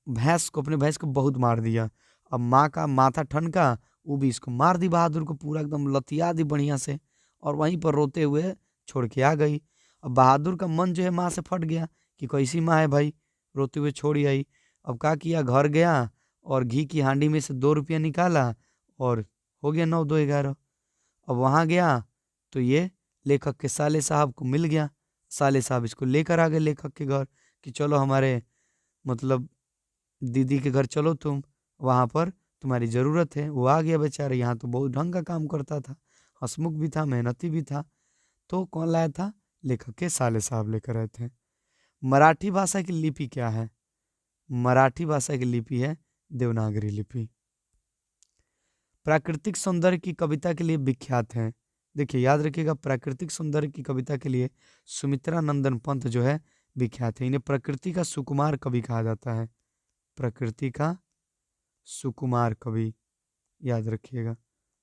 भैंस को, अपने भैंस को बहुत मार दिया। अब माँ का माथा ठनका, वो भी इसको मार दी, बहादुर को पूरा एकदम लतिया दी बढ़िया से, और वहीं पर रोते हुए छोड़ के आ गई। अब बहादुर का मन जो है माँ से फट गया कि कैसी माँ है भाई, रोते हुए छोड़ी आई। अब क्या किया, घर गया और घी की हांडी में से 2 रुपया निकाला और हो गया 9 2 11। अब वहां गया तो ये लेखक के साले साहब को मिल गया। साले साहब इसको लेकर आ गए लेखक के घर कि चलो हमारे, मतलब दीदी के घर चलो तुम, वहां पर तुम्हारी जरूरत है। वो आ गया बेचारे, यहाँ तो बहुत ढंग का काम करता था, हंसमुख भी था, मेहनती भी था। तो कौन लाया था? लेखक के साले साहब लेकर आए थे। मराठी भाषा की लिपि क्या है? मराठी भाषा की लिपि है देवनागरी लिपि। प्राकृतिक सौंदर्य की कविता के लिए विख्यात है। देखिए, याद रखिएगा, प्राकृतिक सौंदर्य की कविता के लिए सुमित्रा नंदन पंत जो है विख्यात है। इन्हें प्रकृति का सुकुमार कवि कहा जाता है, प्रकृति का सुकुमार कवि, याद रखिएगा,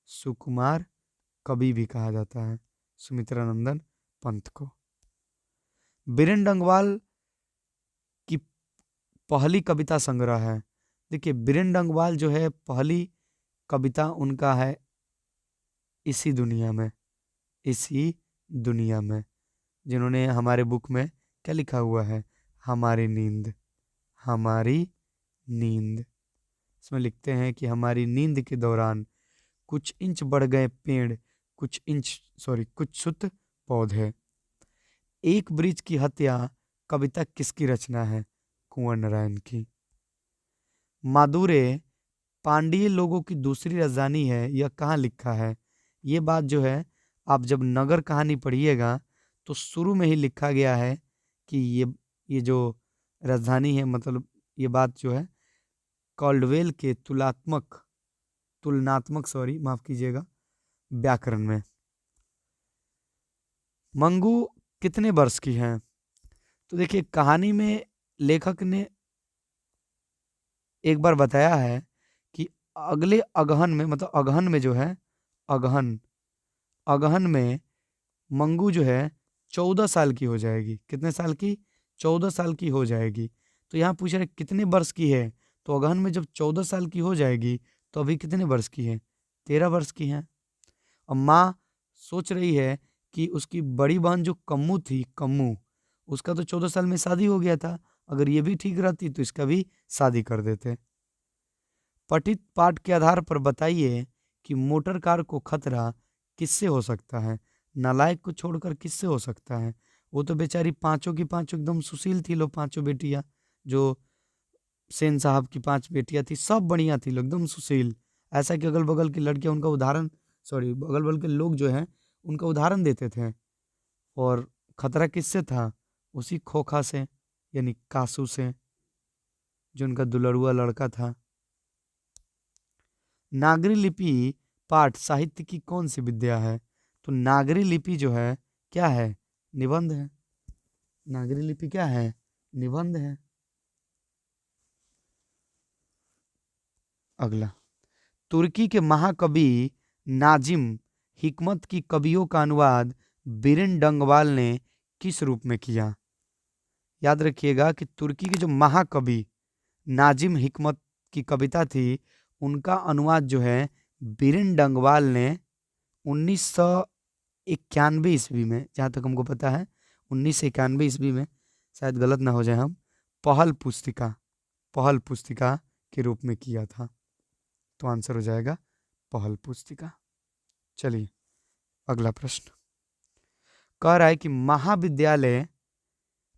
सुकुमार कवि भी कहा जाता है सुमित्रा नंदन पंत को। बीरेन डंगवाल की पहली कविता संग्रह है। देखिए, बीरेन डंगवाल जो है पहली कविता उनका है इसी दुनिया में, इसी दुनिया में, जिन्होंने हमारे बुक में क्या लिखा हुआ है? हमारी नींद, हमारी नींद। इसमें लिखते हैं कि हमारी नींद के दौरान कुछ इंच बढ़ गए पेड़, कुछ सुत पौधे। एक वृक्ष की हत्या कविता किसकी रचना है? कुंवर नारायण की। मादुरे पांडिय लोगों की दूसरी राजधानी है, यह कहाँ लिखा है? ये बात जो है, आप जब नगर कहानी पढ़िएगा तो शुरू में ही लिखा गया है कि ये जो राजधानी है, मतलब ये बात जो है कॉल्डवेल के तुलनात्मक माफ कीजिएगा, व्याकरण में। मंगू कितने वर्ष की हैं? तो देखिए, कहानी में लेखक ने एक बार बताया है कि अगले अगहन में, मतलब अगहन में जो है, अगहन अगहन में मंगू जो है 14 साल की हो जाएगी। कितने साल की? 14 साल की हो जाएगी। तो यहाँ पूछ रहे कितने वर्ष की है, तो अगहन में जब 14 साल की हो जाएगी तो अभी कितने वर्ष की है? 13 वर्ष की है। अब माँ सोच रही है कि उसकी बड़ी बहन जो कम्मू थी, कम्मू, उसका तो 14 साल में शादी हो गया था, अगर ये भी ठीक रहती तो इसका भी शादी कर देते। पठित पाठ के आधार पर बताइए कि मोटर कार को खतरा किससे हो सकता है? नालायक को छोड़कर किससे हो सकता है? वो तो बेचारी पांचों की पांचों एकदम सुशील थी, लो पांचों बेटियां जो सेन साहब की 5 बेटियां थी, सब बढ़िया थी, एकदम सुशील। ऐसा कि अगल बगल की लड़कियां उनका उदाहरण, सॉरी, अगल बगल के लोग जो हैं उनका उदाहरण देते थे। और खतरा किससे था? उसी खोखा से, यानी कासू से, जो उनका दुलरुआ लड़का था। नागरी लिपि पाठ साहित्य की कौन सी विद्या है? तो नागरी लिपि जो है क्या है? निबंध है। नागरी लिपि क्या है? निबंध है। अगला, तुर्की के महाकवि नाजिम हिकमत की कवियों का अनुवाद बिरिन डंगवाल ने किस रूप में किया? याद रखिएगा कि तुर्की के जो महाकवि नाजिम हिकमत की कविता थी, उनका अनुवाद जो है बिरिन डंगवाल ने 1991 ईस्वी में, जहाँ तक हमको पता है 1991 ईस्वी में, शायद गलत ना हो जाए हम, पहल पुस्तिका के रूप में किया था। तो आंसर हो जाएगा पहल पुस्तिका। चलिए अगला प्रश्न कह रहा है कि महाविद्यालय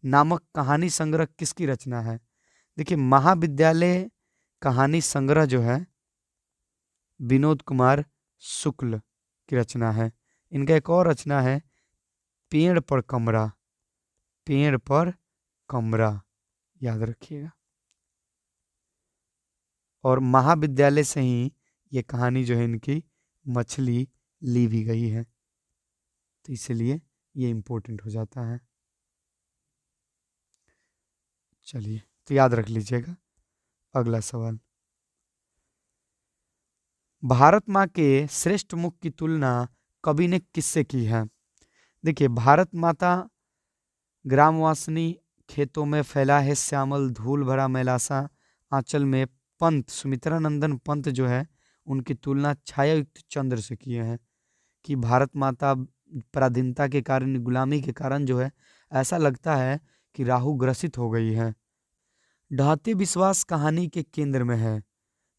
नामक कहानी संग्रह किसकी रचना है? देखिए, महाविद्यालय कहानी संग्रह जो है विनोद कुमार शुक्ल की रचना है। इनका एक और रचना है पेड़ पर कमरा, पेड़ पर कमरा, याद रखिएगा। और महाविद्यालय से ही ये कहानी जो है इनकी मछली ली भी गई है, तो इसलिए ये इंपॉर्टेंट हो जाता है। चलिए तो याद रख लीजिएगा। अगला सवाल, भारत माँ के श्रेष्ठ मुख की तुलना कवि ने किससे की है? देखिए, भारत माता ग्रामवासिनी, खेतों में फैला है श्यामल धूल भरा मैलासा आंचल में, पंत सुमित्रा नंदन पंत जो है उनकी तुलना छायायुक्त चंद्र से किए हैं। कि भारत माता पराधीनता के कारण, गुलामी के कारण जो है ऐसा लगता है कि राहु ग्रसित हो गई है। ढाते विश्वास कहानी के केंद्र में है।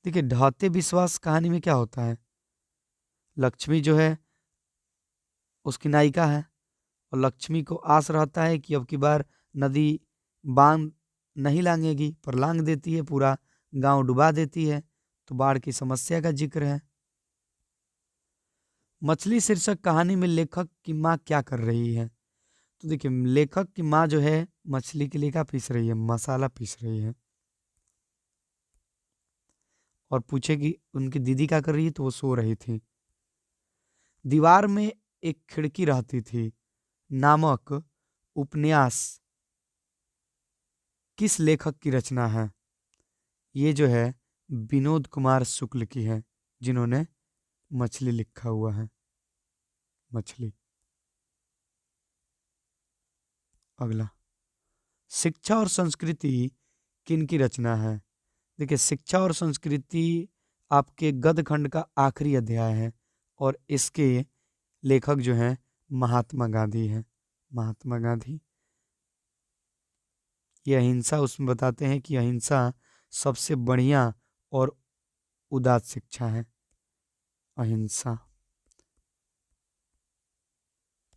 देखिए, ढाते विश्वास कहानी में क्या होता है? लक्ष्मी जो है उसकी नायिका है, और लक्ष्मी को आस रहता है कि अब की बार नदी बांध नहीं लांघेगी, पर लांघ देती है, पूरा गांव डुबा देती है। तो बाढ़ की समस्या का जिक्र है। मछली शीर्षक कहानी में लेखक की माँ क्या कर रही है? तो देखिए, लेखक की माँ जो है मछली के लिए क्या पीस रही है? मसाला पीस रही है। और पूछे कि उनकी दीदी क्या कर रही है, तो वो सो रही थी। दीवार में एक खिड़की रहती थी नामक उपन्यास किस लेखक की रचना है? ये जो है विनोद कुमार शुक्ल की है, जिन्होंने मछली लिखा हुआ है, मछली। अगला, शिक्षा और संस्कृति किन की रचना है? देखिए, शिक्षा और संस्कृति आपके गद्य खंड का आखिरी अध्याय है, और इसके लेखक जो हैं महात्मा गांधी हैं। महात्मा गांधी। ये अहिंसा उसमें बताते हैं कि अहिंसा सबसे बढ़िया और उदात्त शिक्षा है, अहिंसा।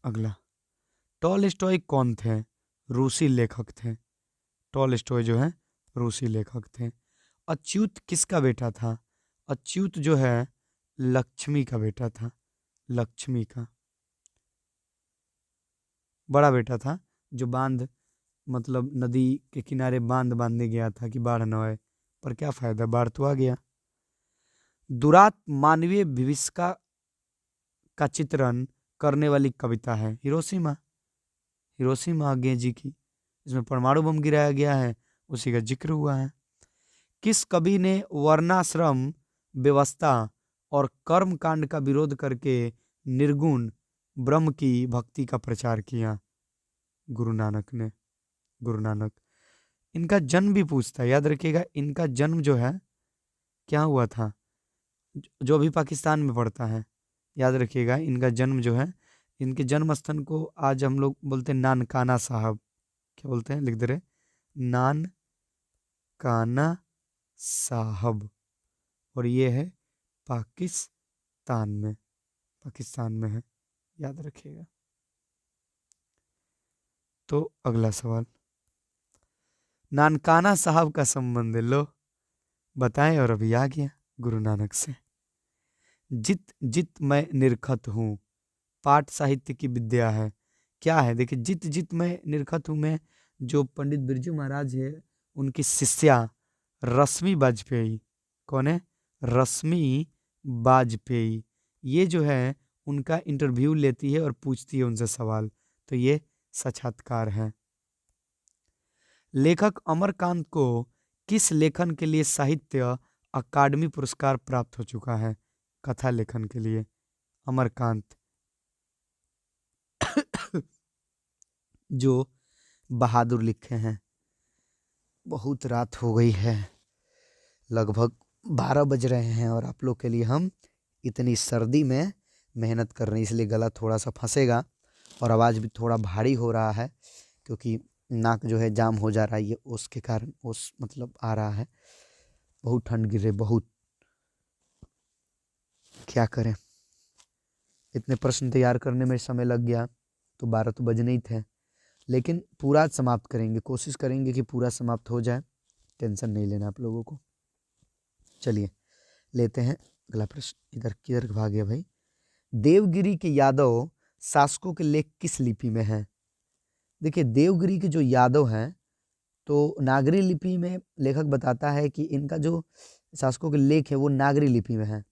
अगला, टॉलस्टॉय कौन थे? रूसी लेखक थे। टॉलस्टॉय जो है रूसी लेखक थे। अच्युत किसका बेटा था? अच्युत जो है लक्ष्मी का बेटा था, लक्ष्मी का बड़ा बेटा था, जो बांध, मतलब नदी के किनारे बांध बांधने गया था कि बाढ़ न आए, पर क्या फायदा, बाढ़ तो आ गया। दुरात मानवीय विविष्का का चित्रण करने वाली कविता है हिरोशिमा, हिरोशिमा गेजी की, इसमें परमाणु बम गिराया गया है, उसी का जिक्र हुआ है। किस कवि ने वर्णाश्रम व्यवस्था और कर्म कांड का विरोध करके निर्गुण ब्रह्म की भक्ति का प्रचार किया? गुरु नानक ने, गुरु नानक। इनका जन्म भी पूछता है, याद रखिएगा। इनका जन्म जो है क्या हुआ था, जो अभी पाकिस्तान में पड़ता है, याद रखिएगा। इनका जन्म जो है, इनके जन्म स्थान को आज हम लोग बोलते हैं नानकाना साहब। क्या बोलते हैं, लिख दे रहे, नानकाना साहब। और ये है पाकिस्तान में, पाकिस्तान में है, याद रखिएगा। तो अगला सवाल, नानकाना साहब का संबंध लो बताएं, और अभी आ गया गुरु नानक से। जित जित मैं निरखत हूँ, पाठ साहित्य की विद्या है। क्या है देखिए, जित जित मैं निरखत हूँ में जो पंडित बिरजू महाराज है उनकी शिष्या रश्मि वाजपेयी, कौन है? रश्मि वाजपेयी, ये जो है उनका इंटरव्यू लेती है और पूछती है उनसे सवाल, तो ये साक्षात्कार है। लेखक अमरकांत को किस लेखन के लिए साहित्य अकादमी पुरस्कार प्राप्त हो चुका है? कथा लेखन के लिए अमरकांत जो बहादुर लिखे हैं। बहुत रात हो गई है, लगभग 12 बज रहे हैं, और आप लोग के लिए हम इतनी सर्दी में मेहनत कर रहे हैं, इसलिए गला थोड़ा सा फंसेगा और आवाज़ भी थोड़ा भारी हो रहा है, क्योंकि नाक जो है जाम हो जा रहा है, ये उसके कारण ओस मतलब आ रहा है। बहुत ठंड गिर रही, बहुत, क्या करें। इतने प्रश्न तैयार करने में समय लग गया, तो 12 तो बजने ही थे, लेकिन पूरा समाप्त करेंगे, कोशिश करेंगे कि पूरा समाप्त हो जाए, टेंशन नहीं लेना आप लोगों को। चलिए लेते हैं अगला प्रश्न। इधर किधर भाग गया भाई? देवगिरी के यादव शासकों के लेख किस लिपि में हैं? देखिए, देवगिरी के जो यादव हैं, तो नागरी लिपि में लेखक बताता है कि इनका जो शासकों के लेख है वो नागरी लिपि में है।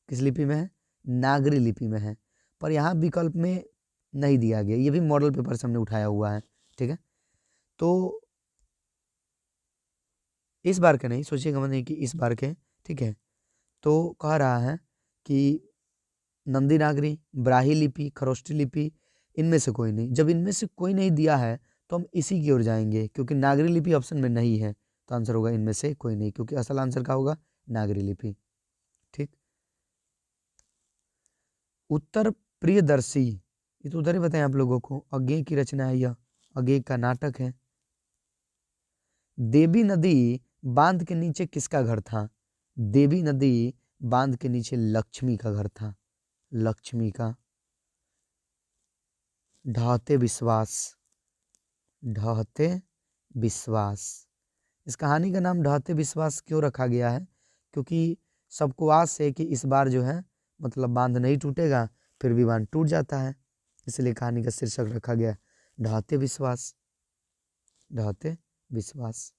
किस लिपि में है? नागरी लिपि में है। पर यहाँ विकल्प में नहीं दिया गया, ये भी मॉडल पेपर से हमने उठाया हुआ है, ठीक है। तो इस बार के नहीं सोचिएगा, मतलब कि इस बार के, ठीक है। तो कह रहा है कि नंदी नागरी, ब्राही लिपि, खरोष्टी लिपि, इनमें से कोई नहीं। जब इनमें से कोई नहीं दिया है तो हम इसी की ओर जाएंगे, क्योंकि नागरी लिपि ऑप्शन में नहीं है, तो आंसर होगा इनमें से कोई नहीं, क्योंकि असल आंसर क्या होगा? नागरी लिपि, ठीक। उत्तर प्रियदर्शी, ये तो उधर ही बताएं आप लोगों को, अज्ञे की रचना है, यह अज्ञे का नाटक है। देवी नदी बांध के नीचे किसका घर था? देवी नदी बांध के नीचे लक्ष्मी का घर था, लक्ष्मी का। ढहते विश्वास, ढहते विश्वास, इस कहानी का नाम ढहते विश्वास क्यों रखा गया है? क्योंकि सबको आस है कि इस बार जो है मतलब बांध नहीं टूटेगा, फिर भी बांध टूट जाता है, इसलिए कहानी का शीर्षक रखा गया ढहते विश्वास, ढहते विश्वास।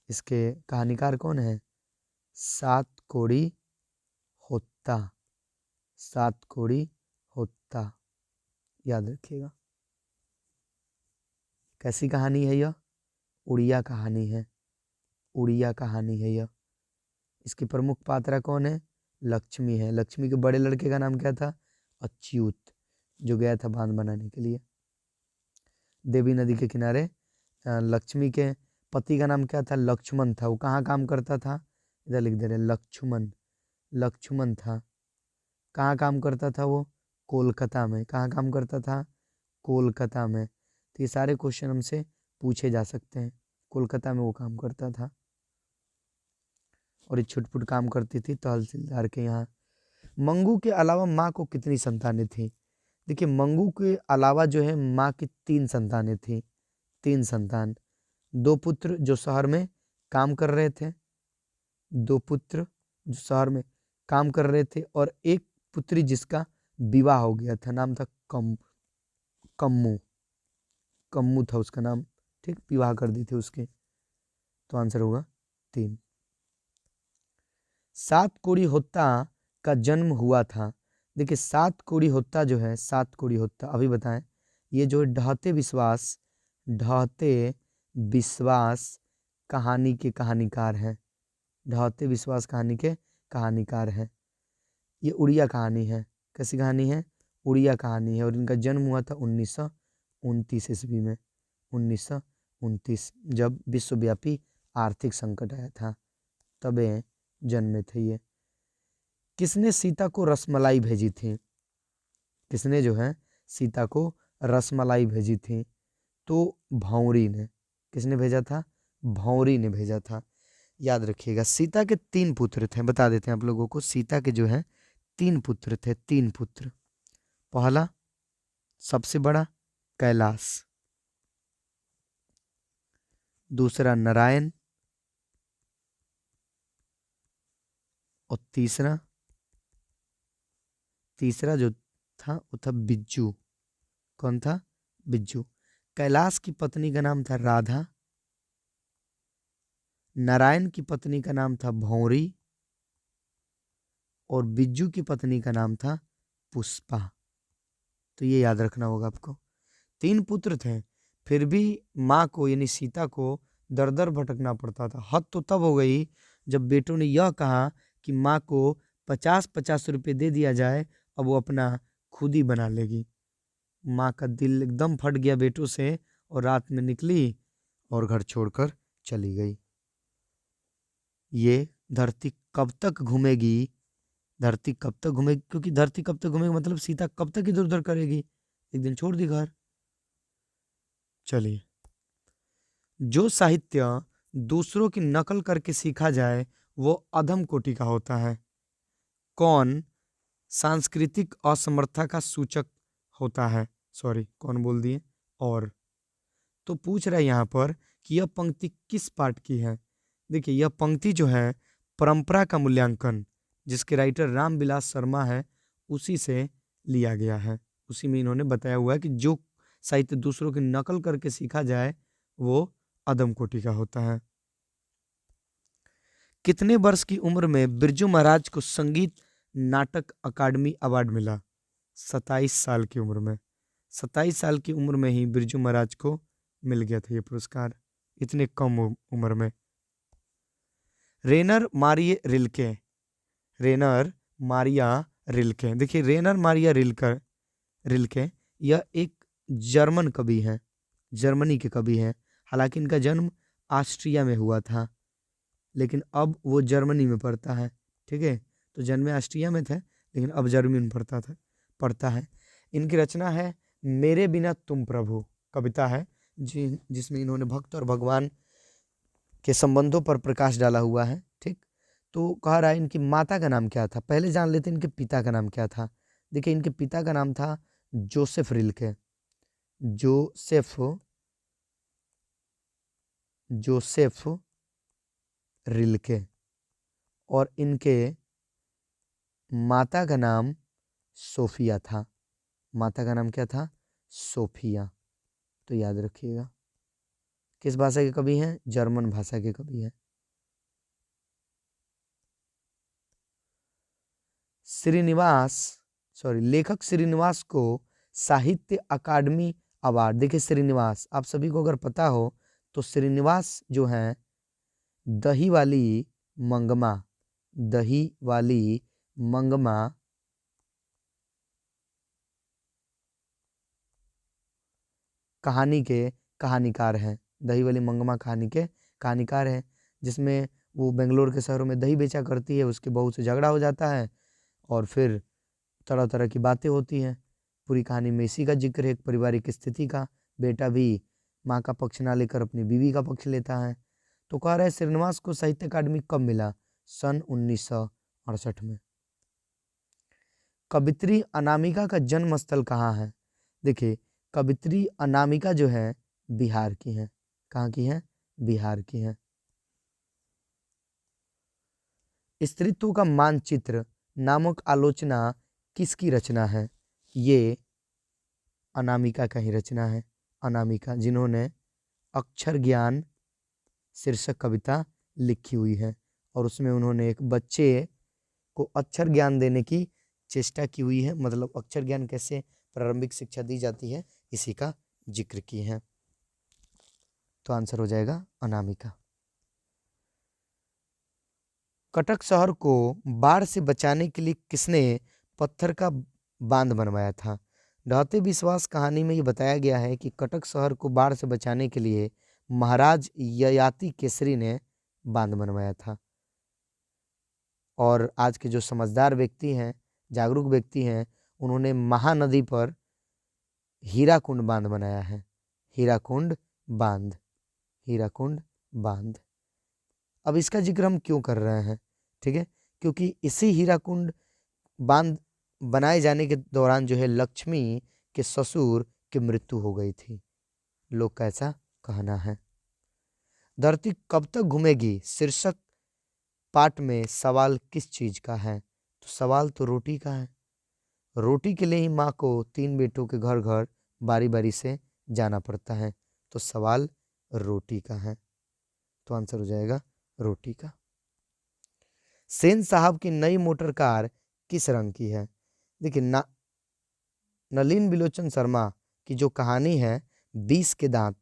इसके कहानीकार कौन है? सात कोड़ी होता, सात कोड़ी होता, याद रखिएगा। कैसी कहानी है यह? उड़िया कहानी है, उड़िया कहानी है यह। इसकी प्रमुख पात्रा कौन है? लक्ष्मी है। लक्ष्मी के बड़े लड़के का नाम क्या था? अच्युत, जो गया था बांध बनाने के लिए। देवी नदी के किनारे लक्ष्मी के पति का नाम क्या था? लक्ष्मण था। वो कहाँ काम करता था? इधर लिख दे रहे, लक्ष्मण, लक्ष्मण था। कहाँ काम करता था वो? कोलकाता में। कहाँ काम करता था? कोलकाता में। तो ये सारे क्वेश्चन हमसे पूछे जा सकते हैं। कोलकाता में वो काम करता था, और ये छुटपुट काम करती थी तहसीलदार के यहाँ। मंगू के अलावा माँ को कितनी संतानें थी? देखिए, मंगू के अलावा जो है माँ की 3 संतानें थी, 3 संतान। 2 पुत्र जो शहर में काम कर रहे थे, 2 पुत्र जो शहर में काम कर रहे थे, और एक पुत्री जिसका विवाह हो गया था, नाम था कम्मू, कम्मू था उसका नाम, ठीक, विवाह कर दी थी उसके। तो आंसर होगा 3। सात कोड़ी होता का जन्म हुआ था। देखिए, सात कोड़ी होता जो है, सात कोड़ी होता अभी बताएं, ये जो ढहते विश्वास, ढहते विश्वास कहानी के कहानीकार हैं, ढहते विश्वास कहानी के कहानीकार हैं। ये उड़िया कहानी है। कैसी कहानी है? उड़िया कहानी है, और इनका जन्म हुआ था 1929 ईस्वी में, 1929, जब विश्वव्यापी आर्थिक संकट आया था, तब ये जन्मे थे ये। किसने सीता को रसमलाई भेजी थी? किसने जो है सीता को रसमलाई भेजी थी? तो भौंरी ने। किसने भेजा था? भौंरी ने भेजा था। याद रखिएगा, सीता के 3 पुत्र थे, बता देते हैं आप लोगों को। सीता के जो है 3 पुत्र थे, 3 पुत्र। पहला सबसे बड़ा कैलाश, दूसरा नारायण, और तीसरा जो था वो था बिज्जू। कौन था? बिज्जू। कैलाश की पत्नी का नाम था राधा, नारायण की पत्नी का नाम था भौरी, और बिज्जू की पत्नी का नाम था पुष्पा। तो ये याद रखना होगा आपको। 3 पुत्र थे, फिर भी माँ को यानी सीता को दर दर भटकना पड़ता था। हद तो तब हो गई जब बेटों ने यह कहा कि माँ को 50-50 रुपये दे दिया जाए, अब वो अपना खुद ही बना लेगी। माँ का दिल एकदम फट गया बेटों से, और रात में निकली और घर छोड़कर चली गई। ये धरती कब तक घूमेगी, धरती कब तक घूमेगी, क्योंकि धरती कब तक घूमेगी मतलब सीता कब तक इधर उधर करेगी, एक दिन छोड़ दी घर। चलिए, जो साहित्य दूसरों की नकल करके सीखा जाए वो अधम कोटि का होता है। कौन सांस्कृतिक असमर्थता का सूचक होता है? सॉरी, कौन बोल दिए? और तो पूछ रहा है यहाँ पर कि यह पंक्ति किस पाठ की है। देखिए, यह पंक्ति जो है परंपरा का मूल्यांकन, जिसके राइटर रामविलास शर्मा है, उसी से लिया गया है। उसी में इन्होंने बताया हुआ है कि जो साहित्य दूसरों की नकल करके सीखा जाए वो अधम कोटि का होता है। कितने वर्ष की उम्र में बिरजू महाराज को संगीत नाटक अकादमी अवार्ड मिला? 27 साल की उम्र में। 27 साल की उम्र में ही बिरजू महाराज को मिल गया था ये पुरस्कार, इतने कम उम्र में। रेनर मारिया रिल्के, रेनर मारिया रिल्के, देखिए रेनर मारिया रिल्के यह एक जर्मन कवि है, जर्मनी के कवि हैं। हालांकि इनका जन्म ऑस्ट्रिया में हुआ था, लेकिन अब वो जर्मनी में पढ़ता है। ठीक है, तो जन्मे ऑस्ट्रिया में थे लेकिन अब जर्मनी में पढ़ता है। इनकी रचना है मेरे बिना तुम प्रभु, कविता है जिसमें इन्होंने भक्त और भगवान के संबंधों पर प्रकाश डाला हुआ है। ठीक, तो कह रहा है इनकी माता का नाम क्या था, पहले जान लेते हैं इनके पिता का नाम क्या था। देखिए, इनके पिता का नाम था जोसेफ रिल्के, जोसेफ रिल्के, और इनके माता का नाम सोफिया था। माता का नाम क्या था? सोफिया। तो याद रखिएगा। किस भाषा के कवि हैं? जर्मन भाषा के कवि हैं। लेखक श्रीनिवास को साहित्य अकादमी अवार्ड, देखिए श्रीनिवास, आप सभी को अगर पता हो तो श्रीनिवास जो हैं दही वाली मंगमा कहानी के कहानीकार हैं। दही वाली मंगमा कहानी के कहानीकार हैं, जिसमें वो बेंगलोर के शहरों में दही बेचा करती है, उसके बहू से झगड़ा हो जाता है और फिर तरह तरह की बातें होती हैं। पूरी कहानी में इसी का जिक्र है, एक पारिवारिक स्थिति का। बेटा भी माँ का पक्ष ना लेकर अपनी बीवी का पक्ष लेता है। तो कह रहे हैं श्रीनिवास को साहित्य अकादमी कब मिला? सन 1968 में। कवित्री अनामिका का जन्म स्थल कहाँ है? देखिए, कवित्री अनामिका जो है बिहार की हैं। कहाँ की हैं? बिहार की हैं। स्त्रीत्व का मानचित्र नामक आलोचना किसकी रचना है? ये अनामिका का ही रचना है। अनामिका, जिन्होंने अक्षर ज्ञान शीर्षक कविता लिखी हुई है, और उसमें उन्होंने एक बच्चे को अक्षर ज्ञान देने की चेष्टा की हुई है, मतलब अक्षर ज्ञान कैसे प्रारंभिक शिक्षा दी जाती है इसी का जिक्र की है। तो आंसर हो जाएगा अनामिका। कटक शहर को बाढ़ से बचाने के लिए किसने पत्थर का बांध बनवाया था? ढहते विश्वास कहानी में ये बताया गया है कि कटक शहर को बाढ़ से बचाने के लिए महाराज ययाति केसरी ने बांध बनवाया था। और आज के जो समझदार व्यक्ति हैं, जागरूक व्यक्ति हैं, उन्होंने महानदी पर हीराकुंड बांध बनाया है। हीराकुंड बांध, हीराकुंड बांध। अब इसका जिक्र हम क्यों कर रहे हैं? ठीक है, क्योंकि इसी हीराकुंड बांध बनाए जाने के दौरान जो है लक्ष्मी के ससुर की मृत्यु हो गई थी, लोग का ऐसा कहना है। धरती कब तक घूमेगी शीर्षक पाठ में सवाल किस चीज का है? तो सवाल तो रोटी का है। रोटी के लिए ही माँ को 3 बेटों के घर घर बारी बारी से जाना पड़ता है। तो सवाल रोटी का है, तो आंसर हो जाएगा रोटी का। सेन साहब की नई मोटर कार किस रंग की है? देखिए नलिन बिलोचन शर्मा की जो कहानी है 20 के दांत,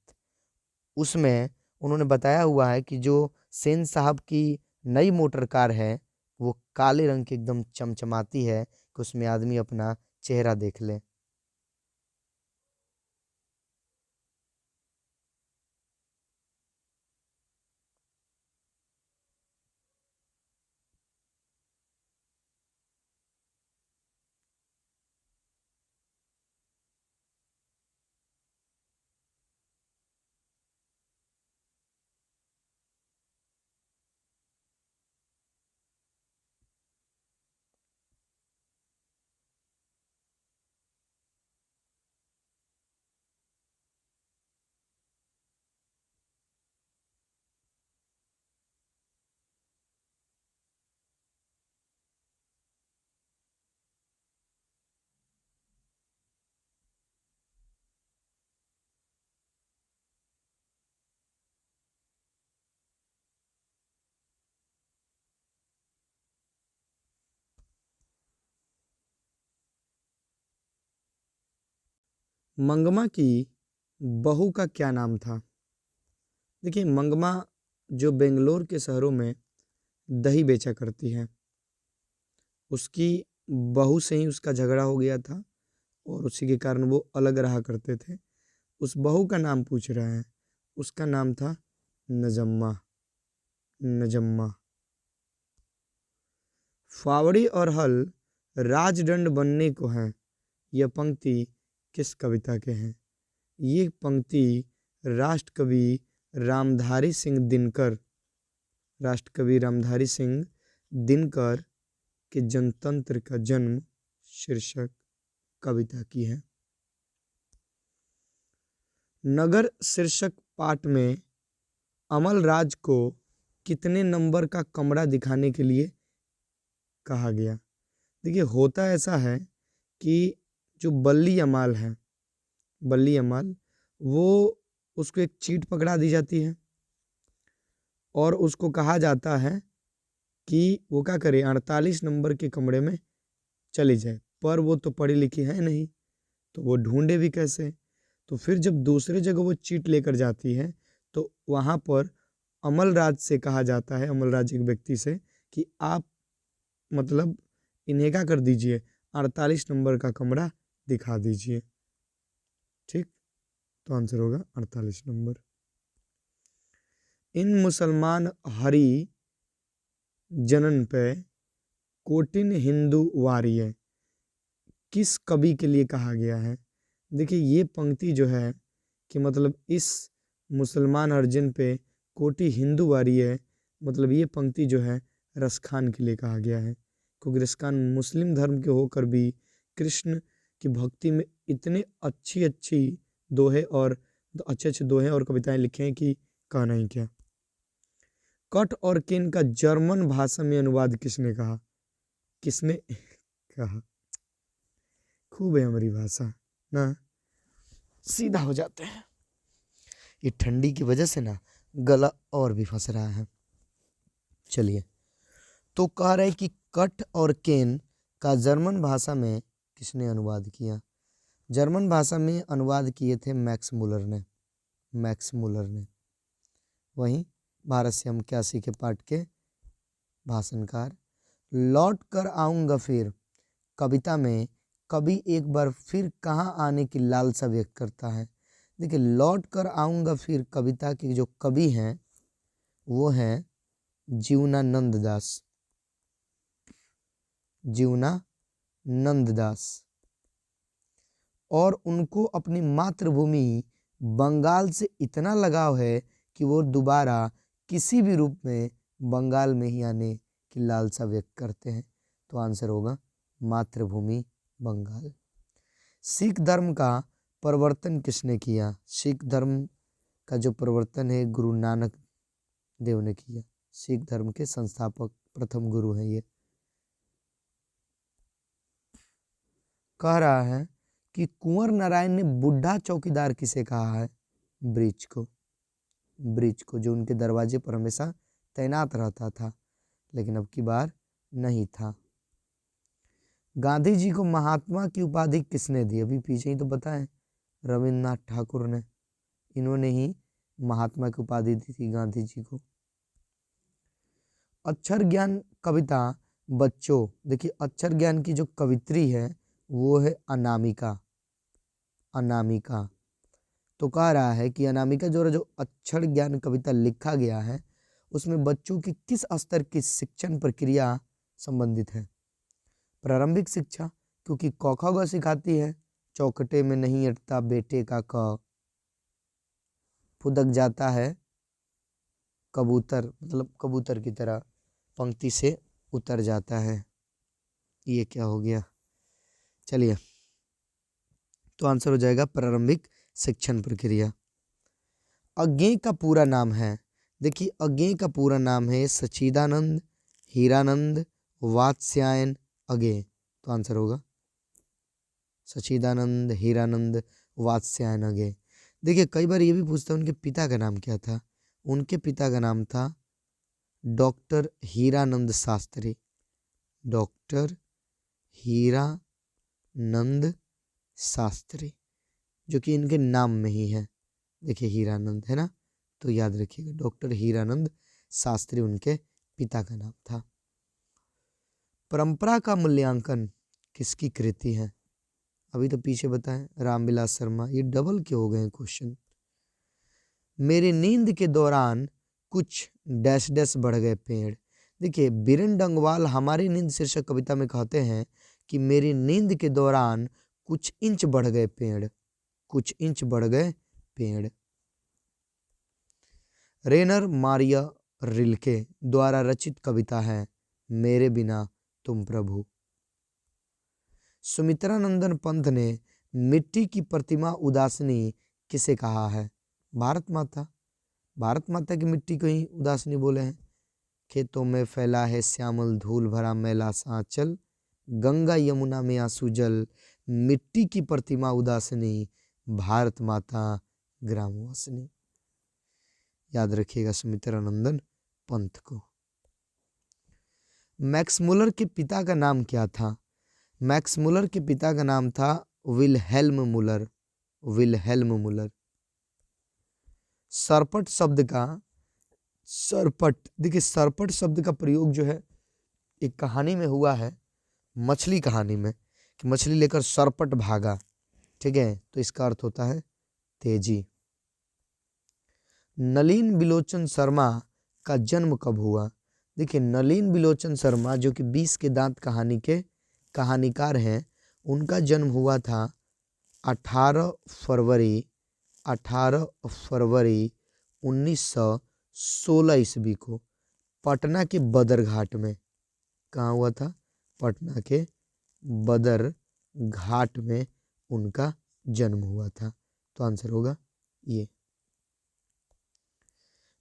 उसमें उन्होंने बताया हुआ है कि जो सेन साहब की नई मोटर कार है वो काले रंग की एकदम चमचमाती है कि उसमें आदमी अपना चेहरा देख ले। मंगमा की बहू का क्या नाम था? देखिए मंगमा जो बेंगलोर के शहरों में दही बेचा करती है, उसकी बहू से ही उसका झगड़ा हो गया था और उसी के कारण वो अलग रहा करते थे। उस बहू का नाम पूछ रहा है, उसका नाम था नजम्मा। नजम्मा। फावड़ी और हल राजदंड बनने को हैं, यह पंक्ति किस कविता के हैं? ये पंक्ति राष्ट्रकवि रामधारी सिंह दिनकर, राष्ट्रकवि रामधारी सिंह दिनकर के जनतंत्र का जन्म शीर्षक कविता की है। नगर शीर्षक पाठ में अमलराज को कितने नंबर का कमरा दिखाने के लिए कहा गया? देखिए होता ऐसा है कि जो बल्ली अमाल है, बल्ली अमाल, वो उसको एक चीट पकड़ा दी जाती है और उसको कहा जाता है कि वो क्या करे, 48 नंबर के कमरे में चली जाए। पर वो तो पढ़ी लिखी है नहीं, तो वो ढूंढे भी कैसे? तो फिर जब दूसरे जगह वो चीट लेकर जाती है तो वहाँ पर अमलराज से कहा जाता है, अमलराज एक व्यक्ति से, कि आप मतलब इन्हें क्या कर दीजिए, 48 नंबर का कमरा दिखा दीजिए। ठीक, तो आंसर होगा 48 नंबर। इन मुसलमान हरि जनन पे कोटिन हिंदू वारिय किस कवि के लिए कहा गया है? देखिए ये पंक्ति जो है कि मतलब इस मुसलमान अर्जन पे कोटि हिंदू वारिय, मतलब ये पंक्ति जो है रसखान के लिए कहा गया है, क्योंकि रसखान मुस्लिम धर्म के होकर भी कृष्ण की भक्ति में इतने अच्छी अच्छी दोहे और अच्छे अच्छे दोहे और कविताएं लिखे हैं कि कहना ही क्या। कट और किन का जर्मन भाषा में अनुवाद किसने कहा? किसने कहा? खूब है हमारी भाषा ना, सीधा हो जाते हैं। ये ठंडी की वजह से ना गला और भी फंस रहा है। चलिए, तो कह रहे कि कट और केन का जर्मन भाषा में किसने अनुवाद किया? जर्मन भाषा में अनुवाद किए थे मैक्स मुलर ने, मैक्स मुलर ने। वहीं भारत से हम 81 के पाठ के भाषणकार। लौट कर आऊँगा फिर कविता में कवि एक बार फिर कहाँ आने की लालसा व्यक्त करता है? देखिए लौट कर आऊँगा फिर कविता के जो कवि हैं वो हैं जीवनानंद दास, जीवनानंद दास। और उनको अपनी मातृभूमि बंगाल से इतना लगाव है कि वो दोबारा किसी भी रूप में बंगाल में ही आने की लालसा व्यक्त करते हैं। तो आंसर होगा मातृभूमि बंगाल। सिख धर्म का प्रवर्तन किसने किया? सिख धर्म का जो प्रवर्तन है गुरु नानक देव ने किया। सिख धर्म के संस्थापक प्रथम गुरु हैं ये। कह रहा है कि कुंवर नारायण ने बुढ़ा चौकीदार किसे कहा है? ब्रिज को। ब्रिज को, जो उनके दरवाजे पर हमेशा तैनात रहता था, लेकिन अब की बार नहीं था। गांधी जी को महात्मा की उपाधि किसने दी? अभी पीछे ही तो बताएं, रविन्द्रनाथ ठाकुर ने। इन्होंने ही महात्मा की उपाधि दी थी गांधी जी को। अक्षर ज्ञान कविता बच्चों, देखिए अक्षर ज्ञान की जो कवित्री है वो है अनामिका। अनामिका तो कह रहा है कि अनामिका जो अक्षर ज्ञान कविता लिखा गया है उसमें बच्चों की किस स्तर की शिक्षण प्रक्रिया संबंधित है? प्रारंभिक शिक्षा, क्योंकि क ख ग सिखाती है। चौखटे में नहीं अटता बेटे का क, फुदक जाता है कबूतर, मतलब कबूतर की तरह पंक्ति से उतर जाता है। ये क्या हो गया? चलिए, तो आंसर हो जाएगा प्रारंभिक शिक्षण प्रक्रिया। अज्ञेय का पूरा नाम है, देखिए अज्ञेय का पूरा नाम है सच्चिदानंद हीरानंद वात्स्यायन अज्ञेय। तो आंसर होगा सच्चिदानंद हीरानंद वात्स्यायन अज्ञेय। देखिए कई बार ये भी पूछता है उनके पिता का नाम क्या था। उनके पिता का नाम था डॉक्टर हीरानंद शास्त्री। डॉक्टर हीरानंद शास्त्री, जो कि इनके नाम में ही है। देखिए हीरानंद है ना, तो याद रखिएगा डॉक्टर हीरानंद शास्त्री उनके पिता का नाम था। परंपरा का मूल्यांकन किसकी कृति है? अभी तो पीछे बताएं, रामविलास शर्मा। ये डबल क्यों हो गए क्वेश्चन? मेरी नींद के दौरान कुछ डैश डैश बढ़ गए पेड़। देखिए बीरेन डंगवाल हमारी नींद शीर्षक कविता में कहते हैं कि मेरी नींद के दौरान कुछ इंच बढ़ गए पेड़। कुछ इंच बढ़ गए पेड़। रेनर मारिया रिल्के द्वारा रचित कविता है मेरे बिना तुम प्रभु। सुमित्रा नंदन पंत ने मिट्टी की प्रतिमा उदासनी किसे कहा है? भारत माता। भारत माता की मिट्टी को ही उदासनी बोले हैं। खेतों में फैला है श्यामल धूल भरा मैला सांचल, गंगा यमुना में आंसू जल, मिट्टी की प्रतिमा उदासनी, भारत माता ग्रामवासिनी। याद रखिएगा सुमित्रा नंदन पंत को। मैक्स मुलर के पिता का नाम क्या था? मैक्स मुलर के पिता का नाम था विलहेल्म मुलर। विलहेल्म मुलर। सरपट शब्द का, सरपट, देखिए सरपट शब्द का प्रयोग जो है एक कहानी में हुआ है, मछली कहानी में, कि मछली लेकर सरपट भागा। ठीक है, तो इसका अर्थ होता है तेजी। नलिन बिलोचन शर्मा का जन्म कब हुआ? देखिए नलिन बिलोचन शर्मा जो कि 20 के दांत कहानी के कहानीकार हैं, उनका जन्म हुआ था 18 फरवरी 1916 ईस्वी को पटना के बदरघाट में। कहाँ हुआ था? पटना के बदरघाट में उनका जन्म हुआ था। तो आंसर होगा ये।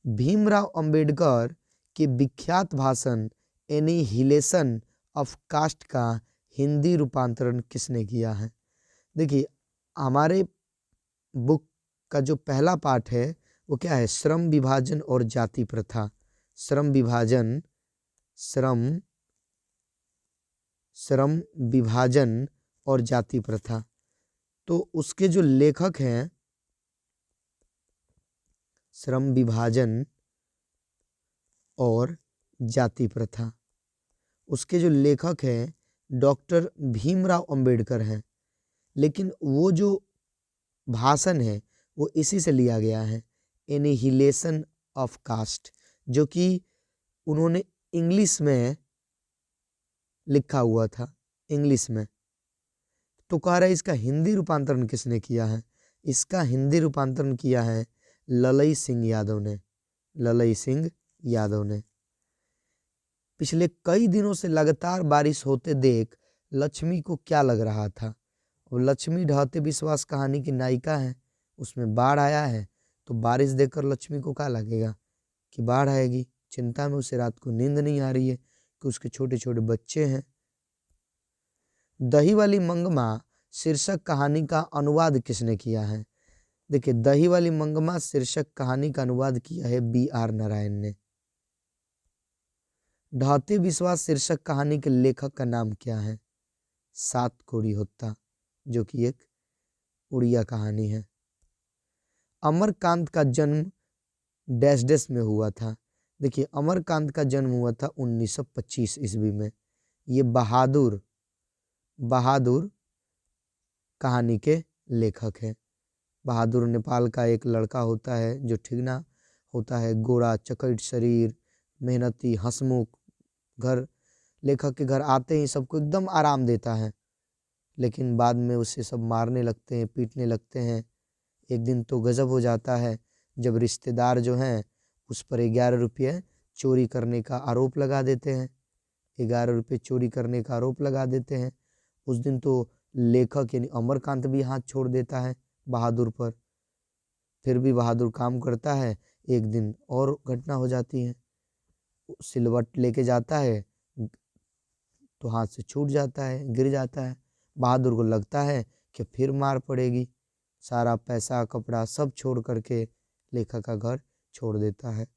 भीमराव अंबेडकर के विख्यात भाषण एनिहिलेशन ऑफ कास्ट का हिंदी रूपांतरण किसने किया है? देखिए हमारे बुक का जो पहला पाठ है वो क्या है? श्रम विभाजन और जाति प्रथा। श्रम विभाजन, श्रम विभाजन और जाति प्रथा। तो उसके जो लेखक हैं, श्रम विभाजन और जाति प्रथा, उसके जो लेखक हैं डॉक्टर भीमराव अंबेडकर हैं। लेकिन वो जो भाषण है वो इसी से लिया गया है, एनिहिलेशन ऑफ कास्ट, जो कि उन्होंने इंग्लिश में लिखा हुआ था, इंग्लिश में। तो कह रहा है इसका हिंदी रूपांतरण किसने किया है? इसका हिंदी रूपांतरण किया है ललई सिंह यादव ने। ललई सिंह यादव ने। पिछले कई दिनों से लगातार बारिश होते देख लक्ष्मी को क्या लग रहा था? और लक्ष्मी ढहते विश्वास कहानी की नायिका है, उसमें बाढ़ आया है, तो बारिश देखकर लक्ष्मी को क्या लगेगा? कि बाढ़ आएगी। चिंता में उसे रात को नींद नहीं आ रही है कि उसके छोटे छोटे बच्चे हैं। दही वाली मंगमा शीर्षक कहानी का अनुवाद किसने किया है? देखिए, दही वाली मंगमा शीर्षक कहानी का अनुवाद किया है B.R. नारायण ने। ढाते विश्वास शीर्षक कहानी के लेखक का नाम क्या है? सात कोड़ी होता, जो कि एक उड़िया कहानी है। अमरकांत का जन्म डैश डैश में हुआ था। देखिए, अमरकांत का जन्म हुआ था 1925 ईस्वी में। ये बहादुर कहानी के लेखक है। बहादुर नेपाल का एक लड़का होता है जो ठीक ना होता है, गोरा चकट शरीर, मेहनती, हंसमुख। घर लेखक के घर आते ही सबको एकदम आराम देता है, लेकिन बाद में उसे सब मारने लगते हैं, पीटने लगते हैं। एक दिन तो गजब हो जाता है जब रिश्तेदार जो हैं उस पर 11 रुपये चोरी करने का आरोप लगा देते हैं। 11 रुपये चोरी करने का आरोप लगा देते हैं। उस दिन तो लेखक यानी अमरकांत भी हाथ छोड़ देता है बहादुर पर। फिर भी बहादुर काम करता है। एक दिन और घटना हो जाती है, सिलवट लेके जाता है तो हाथ से छूट जाता है, गिर जाता है। बहादुर को लगता है कि फिर मार पड़ेगी, सारा पैसा कपड़ा सब छोड़ करके लेखक का घर छोड़ देता है।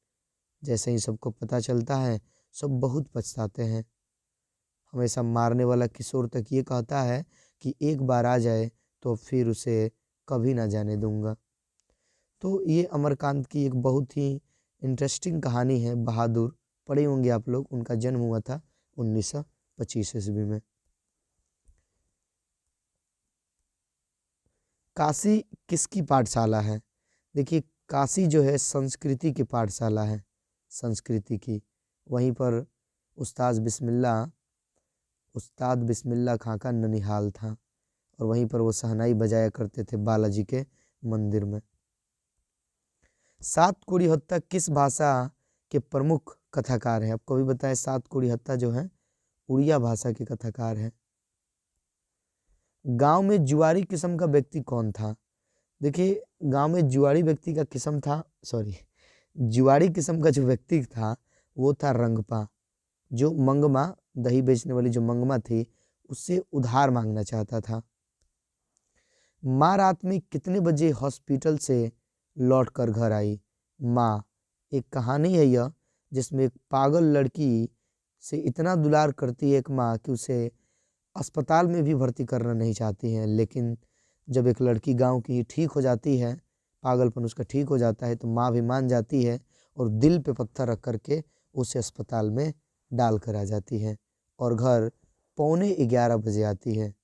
जैसे ही सबको पता चलता है सब बहुत पछताते हैं। हमेशा मारने वाला किशोर तक ये कहता है कि एक बार आ जाए तो फिर उसे कभी ना जाने दूंगा। तो ये अमरकांत की एक बहुत ही इंटरेस्टिंग कहानी है। बहादुर पढ़े होंगे आप लोग। उनका जन्म हुआ था 1925 ईस्वी में। काशी किसकी पाठशाला है? देखिए, काशी जो है संस्कृति की पाठशाला है, संस्कृति की। वहीं पर उस्ताद बिस्मिल्लाह खां का ननिहाल था और वहीं पर वो शहनाई बजाया करते थे बालाजी के मंदिर में। सात कोड़ी हत्ता किस भाषा के प्रमुख कथाकार हैं? आपको भी बताएं, सात कोड़ी हत्ता जो है उड़िया भाषा के कथाकार है। गांव में जुआरी किस्म का व्यक्ति कौन था? देखिए, गांव में जुआरी किस्म का जो व्यक्ति था वो था रंगपा, जो मंगमा दही बेचने वाली जो मंगमा थी उससे उधार मांगना चाहता था। माँ रात में कितने बजे हॉस्पिटल से लौट कर घर आई? माँ एक कहानी है यह, जिसमें एक पागल लड़की से इतना दुलार करती है एक माँ कि उसे अस्पताल में भी भर्ती करना नहीं चाहती है। लेकिन जब एक लड़की गांव की ठीक हो जाती है, पागलपन उसका ठीक हो जाता है, तो माँ भी मान जाती है और दिल पे पत्थर रख करके उसे अस्पताल में डाल कर आ जाती है और घर 11:15 बजे आती है।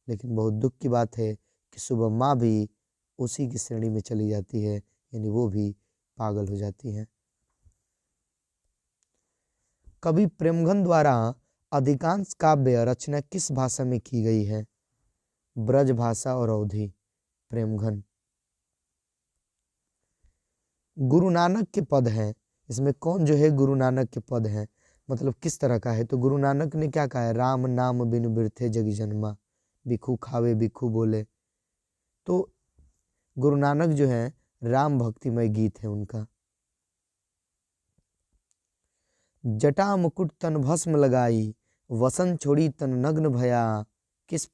लेकिन बहुत दुख की बात है कि सुबह माँ भी उसी की श्रेणी में चली जाती है, यानी वो भी पागल हो जाती है। कवि प्रेमगन द्वारा अधिकांश काव्य रचना किस भाषा में की गई है? ब्रज भाषा और अवधी। प्रेमगन। गुरु नानक के पद हैं, इसमें कौन जो है गुरु नानक के पद हैं, मतलब किस तरह का है? तो गुरु नानक ने क्या कहा है? राम नाम बिनु बिरथे जग जन्मा, भिखू खावे भिखू बोले। तो गुरु नानक जो है राम भक्तिमय गीत है उनका। जटा मुकुट तन भस्म लगाई, वसन छोड़ी तन नग्न भया। किस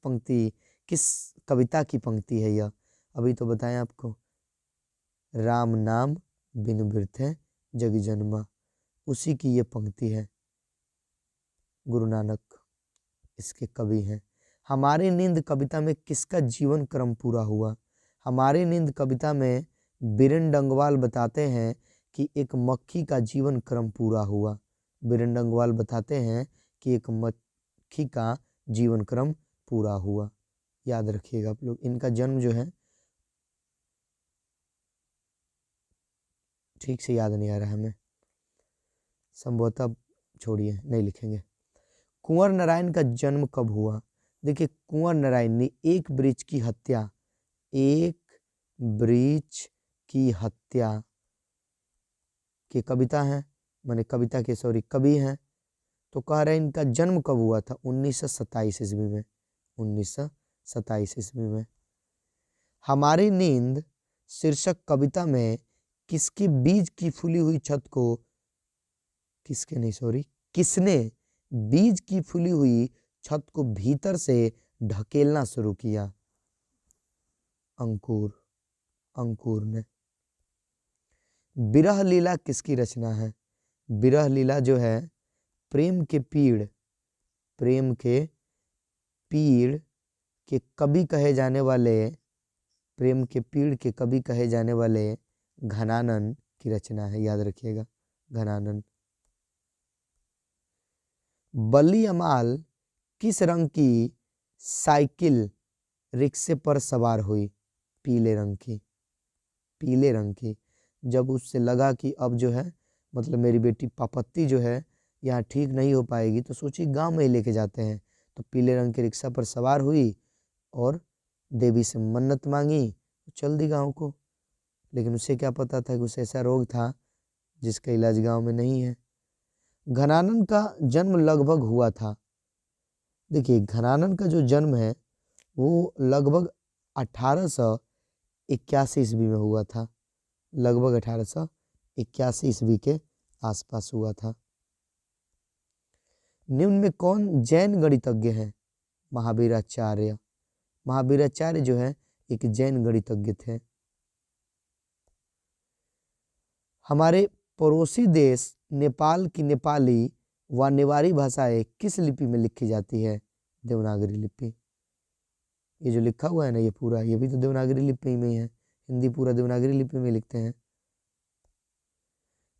कविता की पंक्ति है यह? अभी तो बताएं आपको। राम नाम बिनु बिरथे जग जन्मा, उसी की ये पंक्ति है। गुरु नानक इसके कवि हैं। हमारी नींद कविता में किसका जीवन क्रम पूरा हुआ? हमारी नींद कविता में बीरेन डंगवाल बताते हैं कि एक मक्खी का जीवन क्रम पूरा हुआ। बीरेन डंगवाल बताते हैं कि एक मक्खी का जीवन क्रम पूरा हुआ। याद रखिएगा आप लोग। इनका जन्म जो है ठीक से याद नहीं आ रहा है हमें, संभवतः छोड़िए, नहीं लिखेंगे। कुंवर नारायण का जन्म कब हुआ? देखिए, कुंवर नारायण ने एक वृक्ष की हत्या की कविता है, माने कविता के कवि हैं। तो कह रहे हैं इनका जन्म कब हुआ था? 1927 ईस्वी में। 1927 ईस्वी में। हमारी नींद शीर्षक कविता में किसके बीज की फूली हुई छत को किसके नहीं, सॉरी, किसने बीज की फूली हुई छत को भीतर से ढकेलना शुरू किया? अंकुर, अंकुर ने। विरह लीला किसकी रचना है? विरह लीला जो है प्रेम के पीड़, प्रेम के पीड़ के कवि कहे जाने वाले, प्रेम के पीड़ के कवि कहे जाने वाले घनानन की रचना है, याद रखिएगा, घनानन। बली अमाल किस रंग की साइकिल रिक्शे पर सवार हुई? पीले रंग की, पीले रंग की। जब उससे लगा कि अब जो है मतलब मेरी बेटी पापत्ती जो है यहाँ ठीक नहीं हो पाएगी, तो सोची गांव में ही लेके जाते हैं। तो पीले रंग के रिक्शा पर सवार हुई और देवी से मन्नत मांगी, चल दी गांव को। लेकिन उसे क्या पता था कि उसे ऐसा रोग था जिसका इलाज गांव में नहीं है। घनानन का जन्म लगभग हुआ था, देखिए घनानन का जो जन्म है वो लगभग 1881 ईस्वी में हुआ था, लगभग 1881 ईस्वी के आसपास हुआ था। निम्न में कौन जैन गणितज्ञ है? महावीराचार्य। महावीराचार्य जो है एक जैन गणितज्ञ थे। हमारे पड़ोसी देश नेपाल की नेपाली व नेवारी भाषाएं किस लिपि में लिखी जाती है? देवनागरी लिपि। ये जो लिखा हुआ है ना ये पूरा, ये भी तो देवनागरी लिपि में ही है, हिंदी पूरा देवनागरी लिपि में लिखते हैं।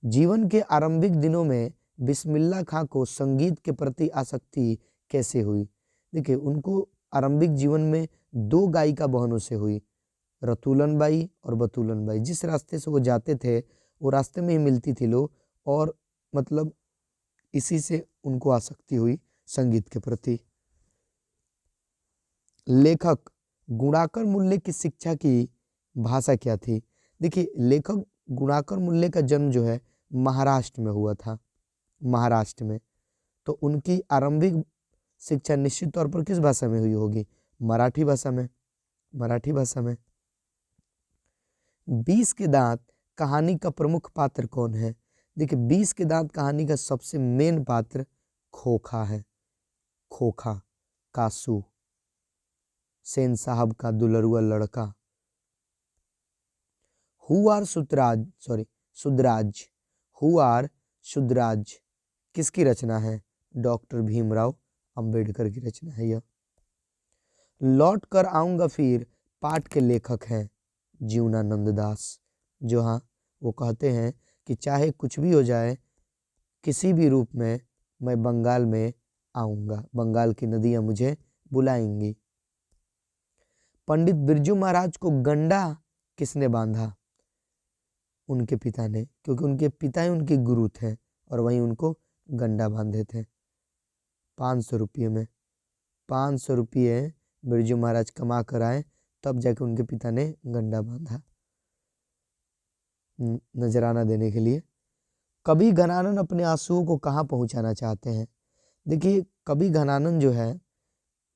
जीवन के आरंभिक दिनों में बिस्मिल्लाह खां को संगीत के प्रति आसक्ति कैसे हुई? देखिए उनको आरंभिक जीवन में दो गायिका बहनों से हुई, रतुलन बाई और बतुलन बाई। जिस रास्ते से वो जाते थे वो रास्ते में ही मिलती थी लोग, और मतलब इसी से उनको आसक्ति हुई संगीत के प्रति। लेखक गुणाकर मूल्य की शिक्षा की भाषा क्या थी? देखिए लेखक गुणाकर मूल्य का जन्म जो है महाराष्ट्र में हुआ था, महाराष्ट्र में। तो उनकी आरंभिक शिक्षा निश्चित तौर पर किस भाषा में हुई होगी? मराठी भाषा में, मराठी भाषा में। 20 के दांत कहानी का प्रमुख पात्र कौन है? देखिए 20 के दांत कहानी का सबसे मेन पात्र खोखा है, खोखा, कासू, सेन साहब का दुलरुआ लड़का। Who are Sutraj, sorry Sudraj, who are Shudraj किसकी रचना है? डॉक्टर भीमराव अंबेडकर की रचना है यह। लौट कर आऊंगा फिर पाठ के लेखक हैं जीवनानंद दास। जो हाँ वो कहते हैं कि चाहे कुछ भी हो जाए, किसी भी रूप में मैं बंगाल में आऊंगा, बंगाल की नदियां मुझे बुलाएंगी। पंडित बिरजू महाराज को गंडा किसने बांधा? उनके पिता ने, क्योंकि उनके पिता ही उनके गुरु थे और वहीं उनको गंडा बांधे थे। 500 रुपये में, 500 रुपये बिरजू महाराज कमा कर आए, तब जाके उनके पिता ने गंडा बांधा नजराना देने के लिए। कवि घनानन अपने आंसुओं को कहाँ पहुंचाना चाहते हैं? देखिए कवि घनानन जो है,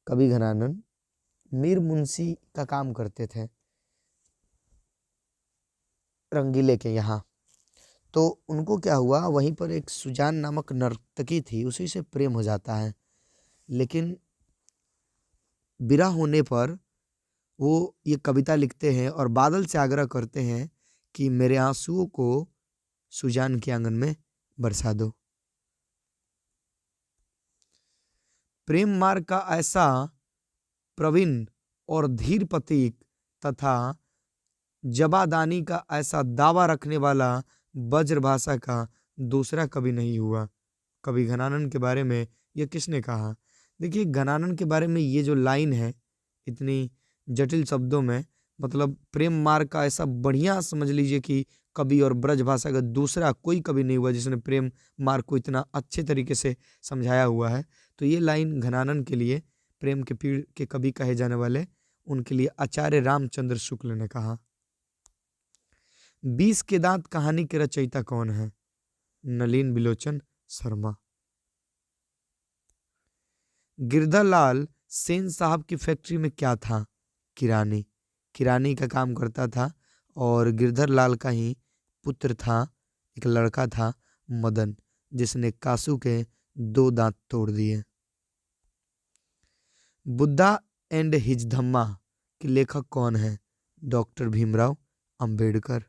कवि घनानन मीर मुंशी का काम करते थे रंगीले के यहाँ। तो उनको क्या हुआ, वहीं पर एक सुजान नामक नर्तकी थी, उसी से प्रेम हो जाता है। लेकिन विरह होने पर वो ये कविता लिखते हैं और बादल से आग्रह करते हैं कि मेरे आंसुओं को सुजान के आंगन में बरसा दो। प्रेम मार्ग का ऐसा प्रवीण और धीर प्रतीक तथा जबादानी का ऐसा दावा रखने वाला ब्रजभाषा का दूसरा कवि नहीं हुआ। कवि घनानन के बारे में यह किसने कहा? देखिए घनानन के बारे में ये जो लाइन है इतनी जटिल शब्दों में, मतलब प्रेम मार्ग का ऐसा बढ़िया समझ लीजिए कि कवि और ब्रजभाषा का दूसरा कोई कवि नहीं हुआ जिसने प्रेम मार्ग को इतना अच्छे तरीके से समझाया हुआ है। तो ये लाइन घनानन के लिए, प्रेम के पीड़ के कवि कहे जाने वाले, उनके लिए आचार्य रामचंद्र शुक्ल ने कहा। 20 के दांत कहानी के रचयिता कौन है? नलिन बिलोचन शर्मा। गिरधरलाल सेन साहब की फैक्ट्री में क्या था? किरानी, किरानी का काम करता था। और गिरधरलाल का ही पुत्र था, एक लड़का था मदन, जिसने कासू के 2 दांत तोड़ दिए। बुद्धा एंड हिज धम्मा के लेखक कौन है? डॉक्टर भीमराव अंबेडकर।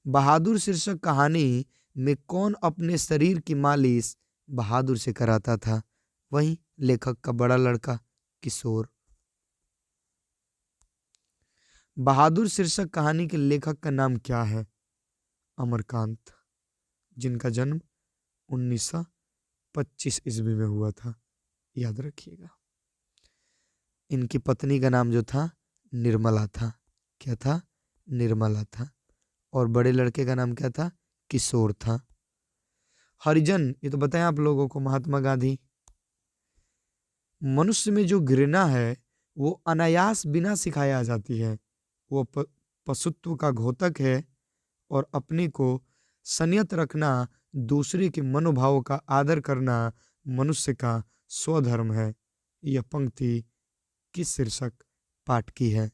बहादुर शीर्षक कहानी में कौन अपने शरीर की मालिश बहादुर से कराता था? वही लेखक का बड़ा लड़का किशोर। बहादुर शीर्षक कहानी के लेखक का नाम क्या है? अमरकांत, जिनका जन्म 1925 ईस्वी में हुआ था, याद रखिएगा। इनकी पत्नी का नाम जो था निर्मला था। क्या था? निर्मला था। और बड़े लड़के का नाम क्या था? किशोर था। हरिजन, ये तो बताएं आप लोगों को, महात्मा गांधी। मनुष्य में जो घृणा है वो अनायास बिना सिखाया आ जाती है। वो पशुत्व का घोतक है और अपने को संयत रखना, दूसरे के मनोभावों का आदर करना मनुष्य का स्वधर्म है। यह पंक्ति किस शीर्षक पाठ की है?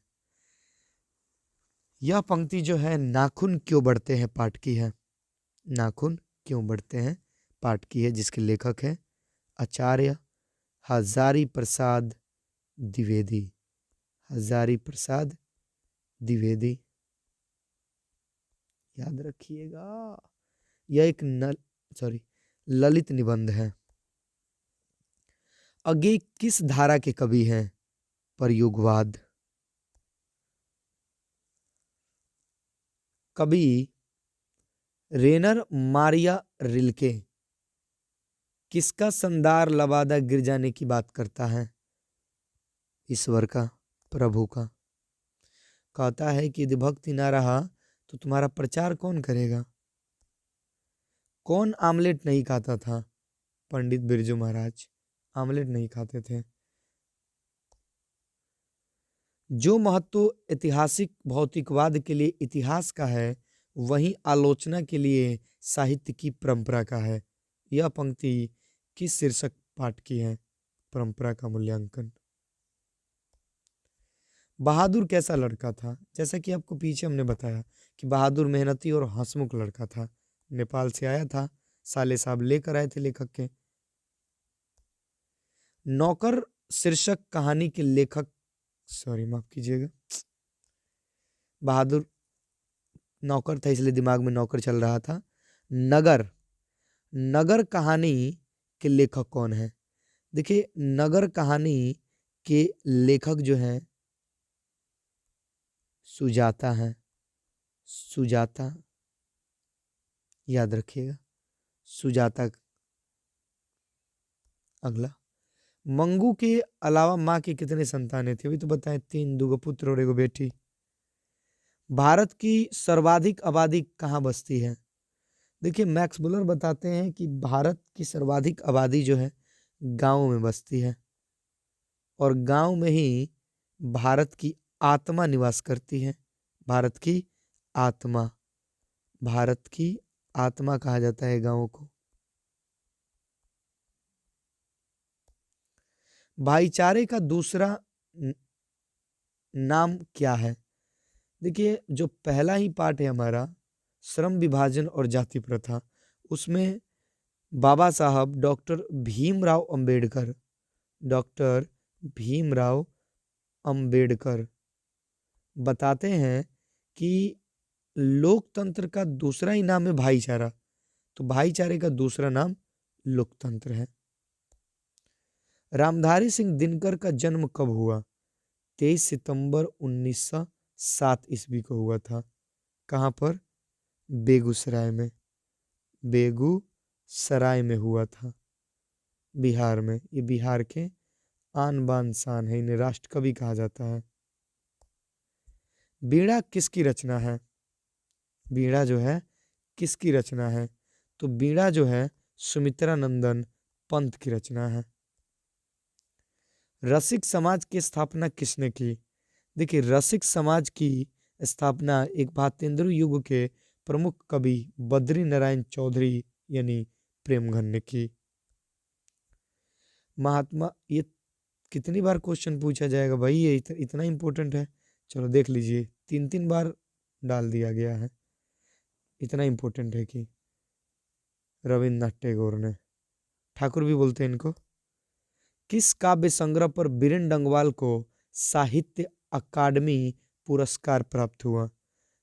यह पंक्ति जो है नाखून क्यों बढ़ते हैं पाठ की है। नाखून क्यों बढ़ते हैं पाठ की है, जिसके लेखक है आचार्य हजारी प्रसाद द्विवेदी। हजारी प्रसाद द्विवेदी, याद रखिएगा। यह एक ललित निबंध है। अगे किस धारा के कवि हैं? प्रयोगवाद। कवि रेनर मारिया रिल्के किसका संदार लबादा गिर जाने की बात करता है? ईश्वर का, प्रभु का। कहता है कि यदि भक्ति ना रहा तो तुम्हारा प्रचार कौन करेगा? कौन आमलेट नहीं खाता था? पंडित बिरजू महाराज आमलेट नहीं खाते थे। जो महत्व ऐतिहासिक भौतिकवाद के लिए इतिहास का है, वहीं आलोचना के लिए साहित्य की परंपरा का है। यह पंक्ति किस शीर्षक पाठ की है? परंपरा का मूल्यांकन। बहादुर कैसा लड़का था? जैसा कि आपको पीछे हमने बताया कि बहादुर मेहनती और हंसमुख लड़का था। नेपाल से आया था, साले साहब लेकर आए थे लेखक के। नौकर शीर्षक कहानी के लेखक, माफ कीजिएगा, बहादुर नौकर था इसलिए दिमाग में नौकर चल रहा था। नगर, नगर कहानी के लेखक कौन है? देखिए, नगर कहानी के लेखक जो हैं सुजाता है। सुजाता, याद रखिएगा, सुजाता। अगला, मंगू के अलावा माँ की कितने संतानें थी? अभी तो बताएं, 3, 2 पुत्र और 1 बेटी। भारत की सर्वाधिक आबादी कहाँ बसती है? देखिए, मैक्स मुलर बताते हैं कि भारत की सर्वाधिक आबादी जो है गांव में बसती है, और गांव में ही भारत की आत्मा निवास करती है। भारत की आत्मा, भारत की आत्मा कहा जाता है गांवों को। भाईचारे का दूसरा नाम क्या है? देखिए, जो पहला ही पार्ट है हमारा श्रम विभाजन और जाति प्रथा, उसमें बाबा साहब डॉक्टर भीमराव अंबेडकर, डॉक्टर भीमराव अंबेडकर बताते हैं कि लोकतंत्र का दूसरा ही नाम है भाईचारा, तो भाईचारे का दूसरा नाम लोकतंत्र है। रामधारी सिंह दिनकर का जन्म कब हुआ? 23 सितंबर 1907 ईस्वी को हुआ था। कहाँ पर? बेगूसराय में। बेगूसराय में हुआ था, बिहार में। ये बिहार के आन बान शान है, इन्हें राष्ट्र कवि कहा जाता है। बीड़ा किसकी रचना है? बीड़ा जो है किसकी रचना है? तो बीड़ा जो है सुमित्रा नंदन पंत की रचना है। रसिक समाज की स्थापना किसने की? देखिए, रसिक समाज की स्थापना एक भारतेंदु युग के प्रमुख कवि बद्री नारायण चौधरी यानी प्रेमघन ने की। महात्मा, ये कितनी बार क्वेश्चन पूछा जाएगा भाई, ये इतना इंपॉर्टेंट है। चलो देख लीजिए, 3 बार डाल दिया गया है, इतना इंपॉर्टेंट है कि रविन्द्रनाथ टैगोर ने। ठाकुर भी बोलते हैं इनको। किस काव्य संग्रह पर बीरेन डंगवाल को साहित्य अकादमी पुरस्कार प्राप्त हुआ?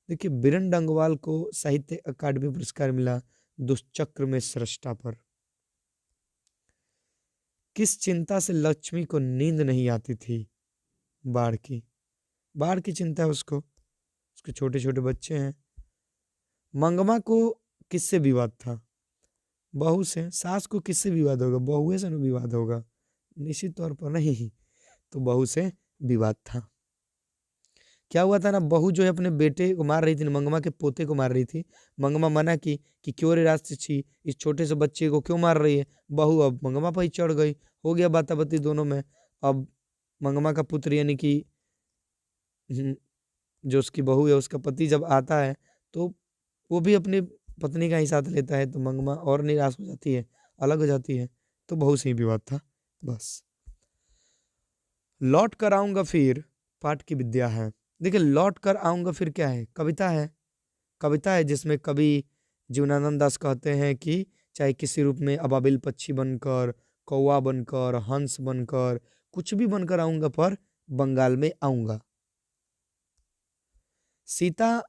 देखिए, बीरेन डंगवाल को साहित्य अकादमी पुरस्कार मिला दुष्चक्र में सृष्टा पर। किस चिंता से लक्ष्मी को नींद नहीं आती थी? बाढ़ की। बाढ़ की चिंता है उसको, उसके छोटे छोटे बच्चे हैं। मंगमा को किससे विवाद था? बहू से। सास को किससे विवाद होगा? बहुए से विवाद होगा, निश्चित तौर पर नहीं, तो बहू से विवाद था। क्या हुआ था ना, बहू जो है अपने बेटे को मार रही थी, मंगमा के पोते को मार रही थी। मंगमा मना की कि क्यों रे रास्ते छी, इस छोटे से बच्चे को क्यों मार रही है? बहू अब मंगमा पर ही चढ़ गई, हो गया बाताबती दोनों में। अब मंगमा का पुत्र यानी कि जो उसकी बहू है, उसका पति जब आता है तो वो भी अपनी पत्नी का ही साथ लेता है, तो मंगमा और निराश हो जाती है, अलग हो जाती है, तो बहू से ही विवाद था बस। लौट कर आऊंगा फिर पाठ की विद्या है। देखिए, लौट कर आऊंगा फिर क्या है? कविता है। कविता है जिसमें कवि जीवनानंद दास कहते हैं कि चाहे किसी रूप में अबाबिल पक्षी बनकर, कौवा बनकर, हंस बनकर, कुछ भी बनकर आऊंगा, पर बंगाल में आऊंगा। सीता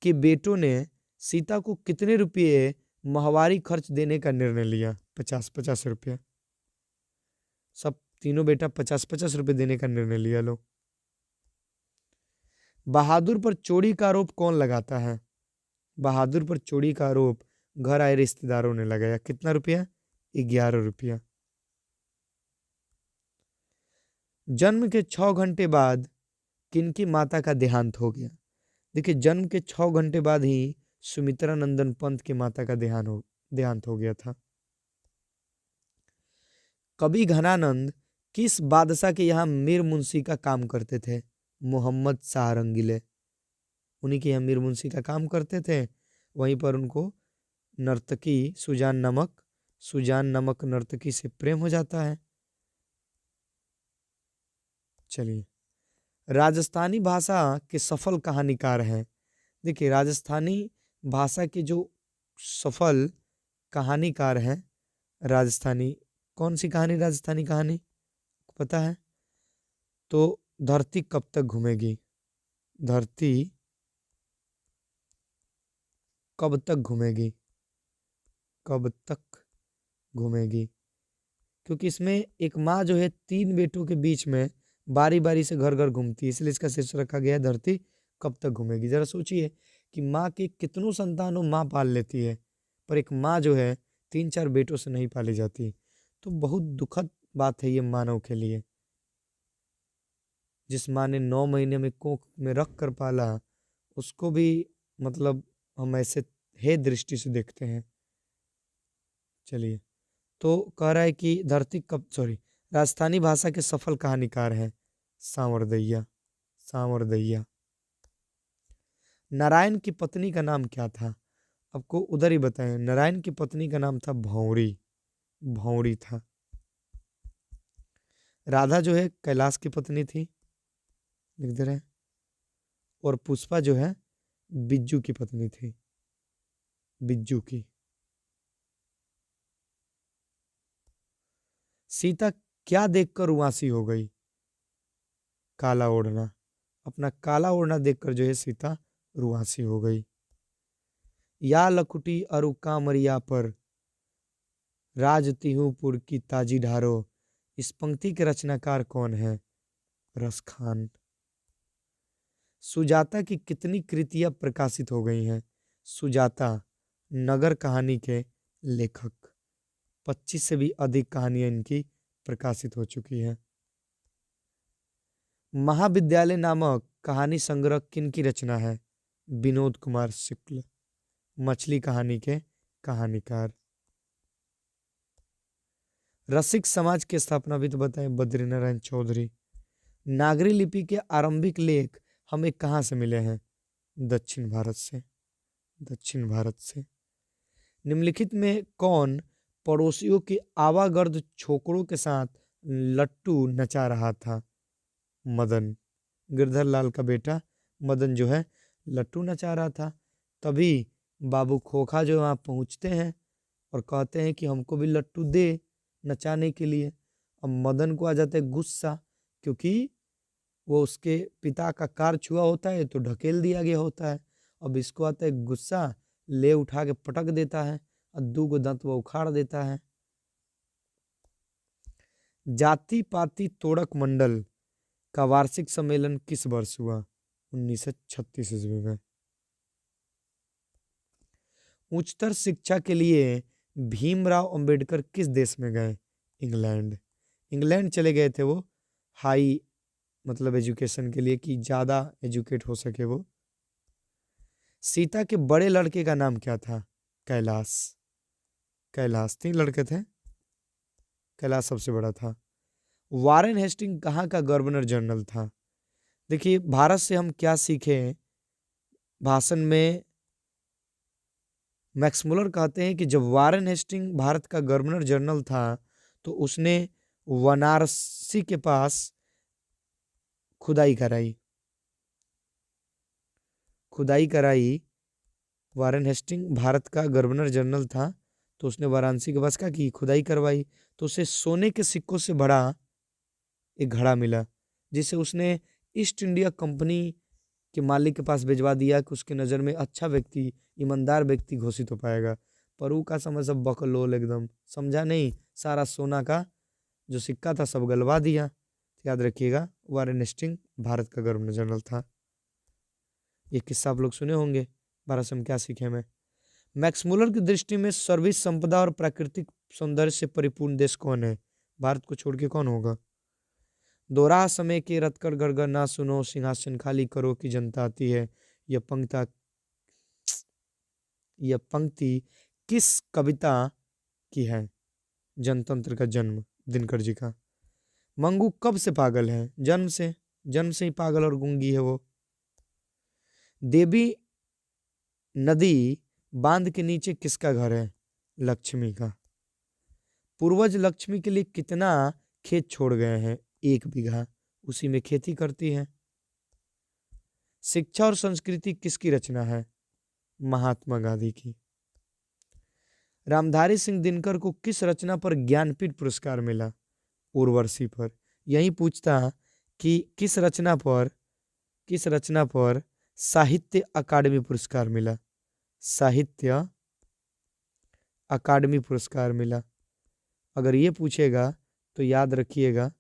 के बेटों ने सीता को कितने रुपये माहवारी खर्च देने का निर्णय लिया? 50-50 रुपया। सब तीनों बेटा 50-50 रुपये देने का निर्णय लिया। लो। बहादुर पर चोरी का आरोप कौन लगाता है? बहादुर पर चोरी का आरोप घर आए रिश्तेदारों ने लगाया। कितना रुपया? 11 रुपया। जन्म के 6 घंटे बाद किनकी माता का देहांत हो गया? देखिए, जन्म के 6 घंटे बाद ही सुमित्रा नंदन पंत की माता का देहांत हो गया था। कवि घनानंद किस बादशाह के यहाँ मीर मुंशी का काम करते थे? मोहम्मद शाह रंगीले, उन्हीं के यहाँ मीर मुंशी का काम करते थे। वहीं पर उनको नर्तकी सुजान नमक नर्तकी से प्रेम हो जाता है। चलिए, राजस्थानी भाषा के सफल कहानीकार हैं। देखिए, राजस्थानी भाषा के जो सफल कहानीकार हैं, राजस्थानी, कौन सी कहानी? राजस्थानी कहानी पता है तो धरती कब तक घूमेगी। धरती कब तक घूमेगी, कब तक घूमेगी, क्योंकि इसमें एक माँ जो है 3 बेटों के बीच में बारी बारी से घर घर घूमती है, इसलिए इसका शीर्षक रखा गया है धरती कब तक घूमेगी। जरा सोचिए कि माँ के कितनों संतानों माँ पाल लेती है, पर एक माँ जो है 3-4 बेटों से नहीं पाली जाती, तो बहुत दुखद बात है ये मानव के लिए। जिस माँ ने 9 महीने में कोख में रख कर पाला, उसको भी मतलब हम ऐसे हे दृष्टि से देखते हैं। चलिए, तो कह रहा है कि राजस्थानी भाषा के सफल कहानीकार हैं सांवरदैया। सांवरदैया। नारायण की पत्नी का नाम क्या था? आपको उधर ही बताएं, नारायण की पत्नी का नाम था भौरी। भौरी था। राधा जो है कैलाश की पत्नी थी, लिख दे रहे हैं, और पुष्पा जो है बिज्जू की पत्नी थी, बिज्जू की। सीता क्या देखकर उदासी हो गई? काला ओढ़ना। अपना काला ओढ़ना देखकर जो है सीता रुआसी हो गई। या लकुटी अरु कामरिया पर राज तिहुपुर की ताजी ढारो। इस पंक्ति के रचनाकार कौन है? रस खान। सुजाता की कितनी कृतियां प्रकाशित हो गई हैं? सुजाता नगर कहानी के लेखक। 25 से भी अधिक कहानियां इनकी प्रकाशित हो चुकी हैं। महाविद्यालय नामक कहानी संग्रह किनकी रचना है? विनोद कुमार शुक्ल, मछली कहानी के कहानीकार। रसिक समाज की स्थापना भी तो बताएं, बद्रीनारायण चौधरी। नागरी लिपि के आरंभिक लेख हमें कहाँ से मिले हैं? दक्षिण भारत से। दक्षिण भारत से। निम्नलिखित में कौन पड़ोसियों के आवागर्द छोकरों के साथ लट्टू नचा रहा था? मदन। गिरधर लाल का बेटा मदन जो है लट्टू नचा रहा था। तभी बाबू खोखा जो वहां पहुंचते हैं और कहते हैं कि हमको भी लट्टू दे नचाने के लिए। अब मदन को आ जाता है गुस्सा, क्योंकि वो उसके पिता का कार छुआ होता है तो ढकेल दिया गया होता है। अब इसको आता है गुस्सा, ले उठा के पटक देता है और 2 दांत वो उखाड़ देता है। जाति पाति तोड़क मंडल का वार्षिक सम्मेलन किस वर्ष हुआ? 1936 ईस्वी में। उच्चतर शिक्षा के लिए भीमराव अंबेडकर किस देश में गए? इंग्लैंड। इंग्लैंड चले गए थे वो, हाई मतलब एजुकेशन के लिए, कि ज्यादा एजुकेट हो सके वो। सीता के बड़े लड़के का नाम क्या था? कैलाश। कैलाश 3 लड़के थे, कैलाश सबसे बड़ा था। वारेन हेस्टिंग कहाँ का गवर्नर जनरल था? देखिए, भारत से हम क्या सीखे भाषण में, मैक्स मुलर कहते हैं कि जब वारेन हेस्टिंग भारत का गवर्नर जनरल था तो उसने वाराणसी के पास खुदाई कराई। खुदाई कराई। वारेन हेस्टिंग भारत का गवर्नर जनरल था तो उसने वाराणसी के पास क्या की? खुदाई करवाई। तो उसे सोने के सिक्कों से भरा एक घड़ा मिला, जिसे उसने ईस्ट इंडिया कंपनी के मालिक के पास भिजवा दिया कि उसके नज़र में अच्छा व्यक्ति, ईमानदार व्यक्ति घोषित हो पाएगा। पर वो का समझ सब बकलोल एकदम, समझा नहीं, सारा सोना का जो सिक्का था सब गलवा दिया। याद रखिएगा, वारेन हेस्टिंग भारत का गवर्नर जनरल था। ये किस्सा आप लोग सुने होंगे। भारत से हम क्या सीखे हमें? मैक्स मुलर की दृष्टि में सर्विस संपदा और प्राकृतिक सौंदर्य से परिपूर्ण देश कौन है? भारत को छोड़ के कौन होगा? दोराह समय के रतकर गड़गड़ ना सुनो, सिंहासन खाली करो की जनता आती है। यह पंक्ति किस कविता की है? जनतंत्र का जन्म, दिनकर जी का। मंगू कब से पागल है? जन्म से। जन्म से ही पागल और गूंगी है वो। देवी नदी बांध के नीचे किसका घर है? लक्ष्मी का। पूर्वज लक्ष्मी के लिए कितना खेत छोड़ गए हैं? 1 बीघा। उसी में खेती करती है। शिक्षा और संस्कृति किसकी रचना है? महात्मा गांधी की। रामधारी सिंह दिनकर को किस रचना पर ज्ञानपीठ पुरस्कार मिला? उर्वशी पर। यही पूछता कि किस रचना पर साहित्य अकादमी पुरस्कार मिला? साहित्य अकादमी पुरस्कार मिला। अगर ये पूछेगा तो याद रखिएगा,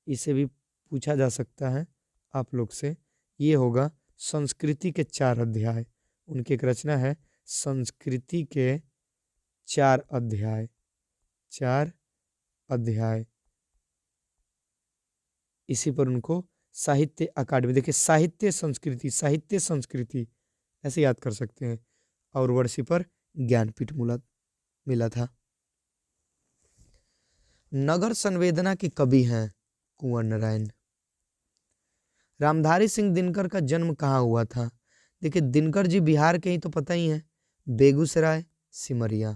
इसे भी पूछा जा सकता है आप लोग से। ये होगा संस्कृति के 4 अध्याय। उनकी एक रचना है संस्कृति के 4 अध्याय। 4 अध्याय। इसी पर उनको साहित्य अकादमी, देखिए साहित्य संस्कृति ऐसे याद कर सकते हैं। और वर्षी पर ज्ञानपीठ मिला था। नगर संवेदना के कवि हैं कुंवर नारायण। रामधारी सिंह दिनकर का जन्म कहाँ हुआ था? देखिए, दिनकर जी बिहार के ही तो पता ही है, बेगूसराय, सिमरिया।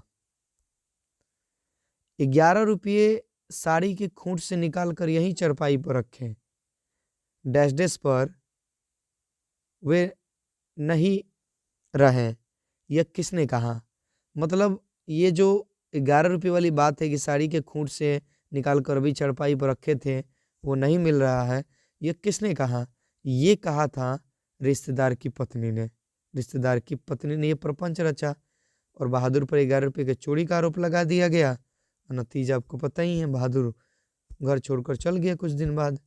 11 रुपये साड़ी के खूंट से निकाल कर यही चरपाई पर रखें, डैश डैश पर वे नहीं रहे, यह किसने कहा? मतलब ये जो 11 रुपये वाली बात है कि साड़ी के खूंट से निकाल कर भी चरपाई पर रखे थे, वो नहीं मिल रहा है, यह किसने कहा? ये कहा था रिश्तेदार की पत्नी ने। रिश्तेदार की पत्नी ने ये प्रपंच रचा और बहादुर पर 11 रुपये के चोरी का आरोप लगा दिया गया। नतीजा आपको पता ही है, बहादुर घर छोड़कर चल गया कुछ दिन बाद।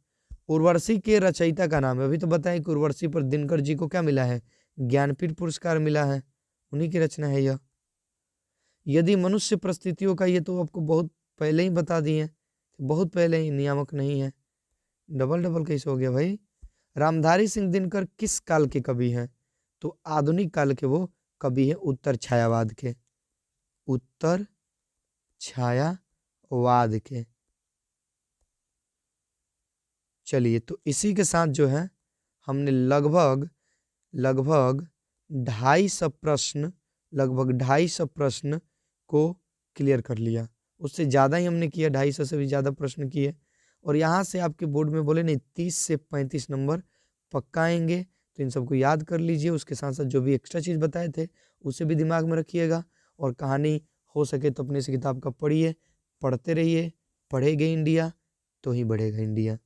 उर्वशी के रचयिता का नाम है, अभी तो बताएं कि उर्वशी पर दिनकर जी को क्या मिला है? ज्ञानपीठ पुरस्कार मिला है। उन्हीं की रचना है यह। यदि मनुष्य परिस्थितियों का, ये तो आपको बहुत पहले ही बता दिए, बहुत पहले ही, नियामक नहीं है। डबल कैसे हो गया भाई? रामधारी सिंह दिनकर किस काल के कवि हैं? तो आधुनिक काल के वो कवि है, उत्तर छायावाद के। उत्तर छायावाद के। चलिए, तो इसी के साथ जो है हमने लगभग 250 प्रश्न को क्लियर कर लिया। उससे ज़्यादा ही हमने किया, 250 से भी ज़्यादा प्रश्न किए। और यहाँ से आपके बोर्ड में बोले नहीं 30 से 35 नंबर पक्का आएंगे, तो इन सबको याद कर लीजिए। उसके साथ साथ जो भी एक्स्ट्रा चीज़ बताए थे उसे भी दिमाग में रखिएगा। और कहानी हो सके तो अपने से किताब का पढ़िए, पढ़ते रहिए, पढ़ेगा इंडिया तो ही बढ़ेगा इंडिया।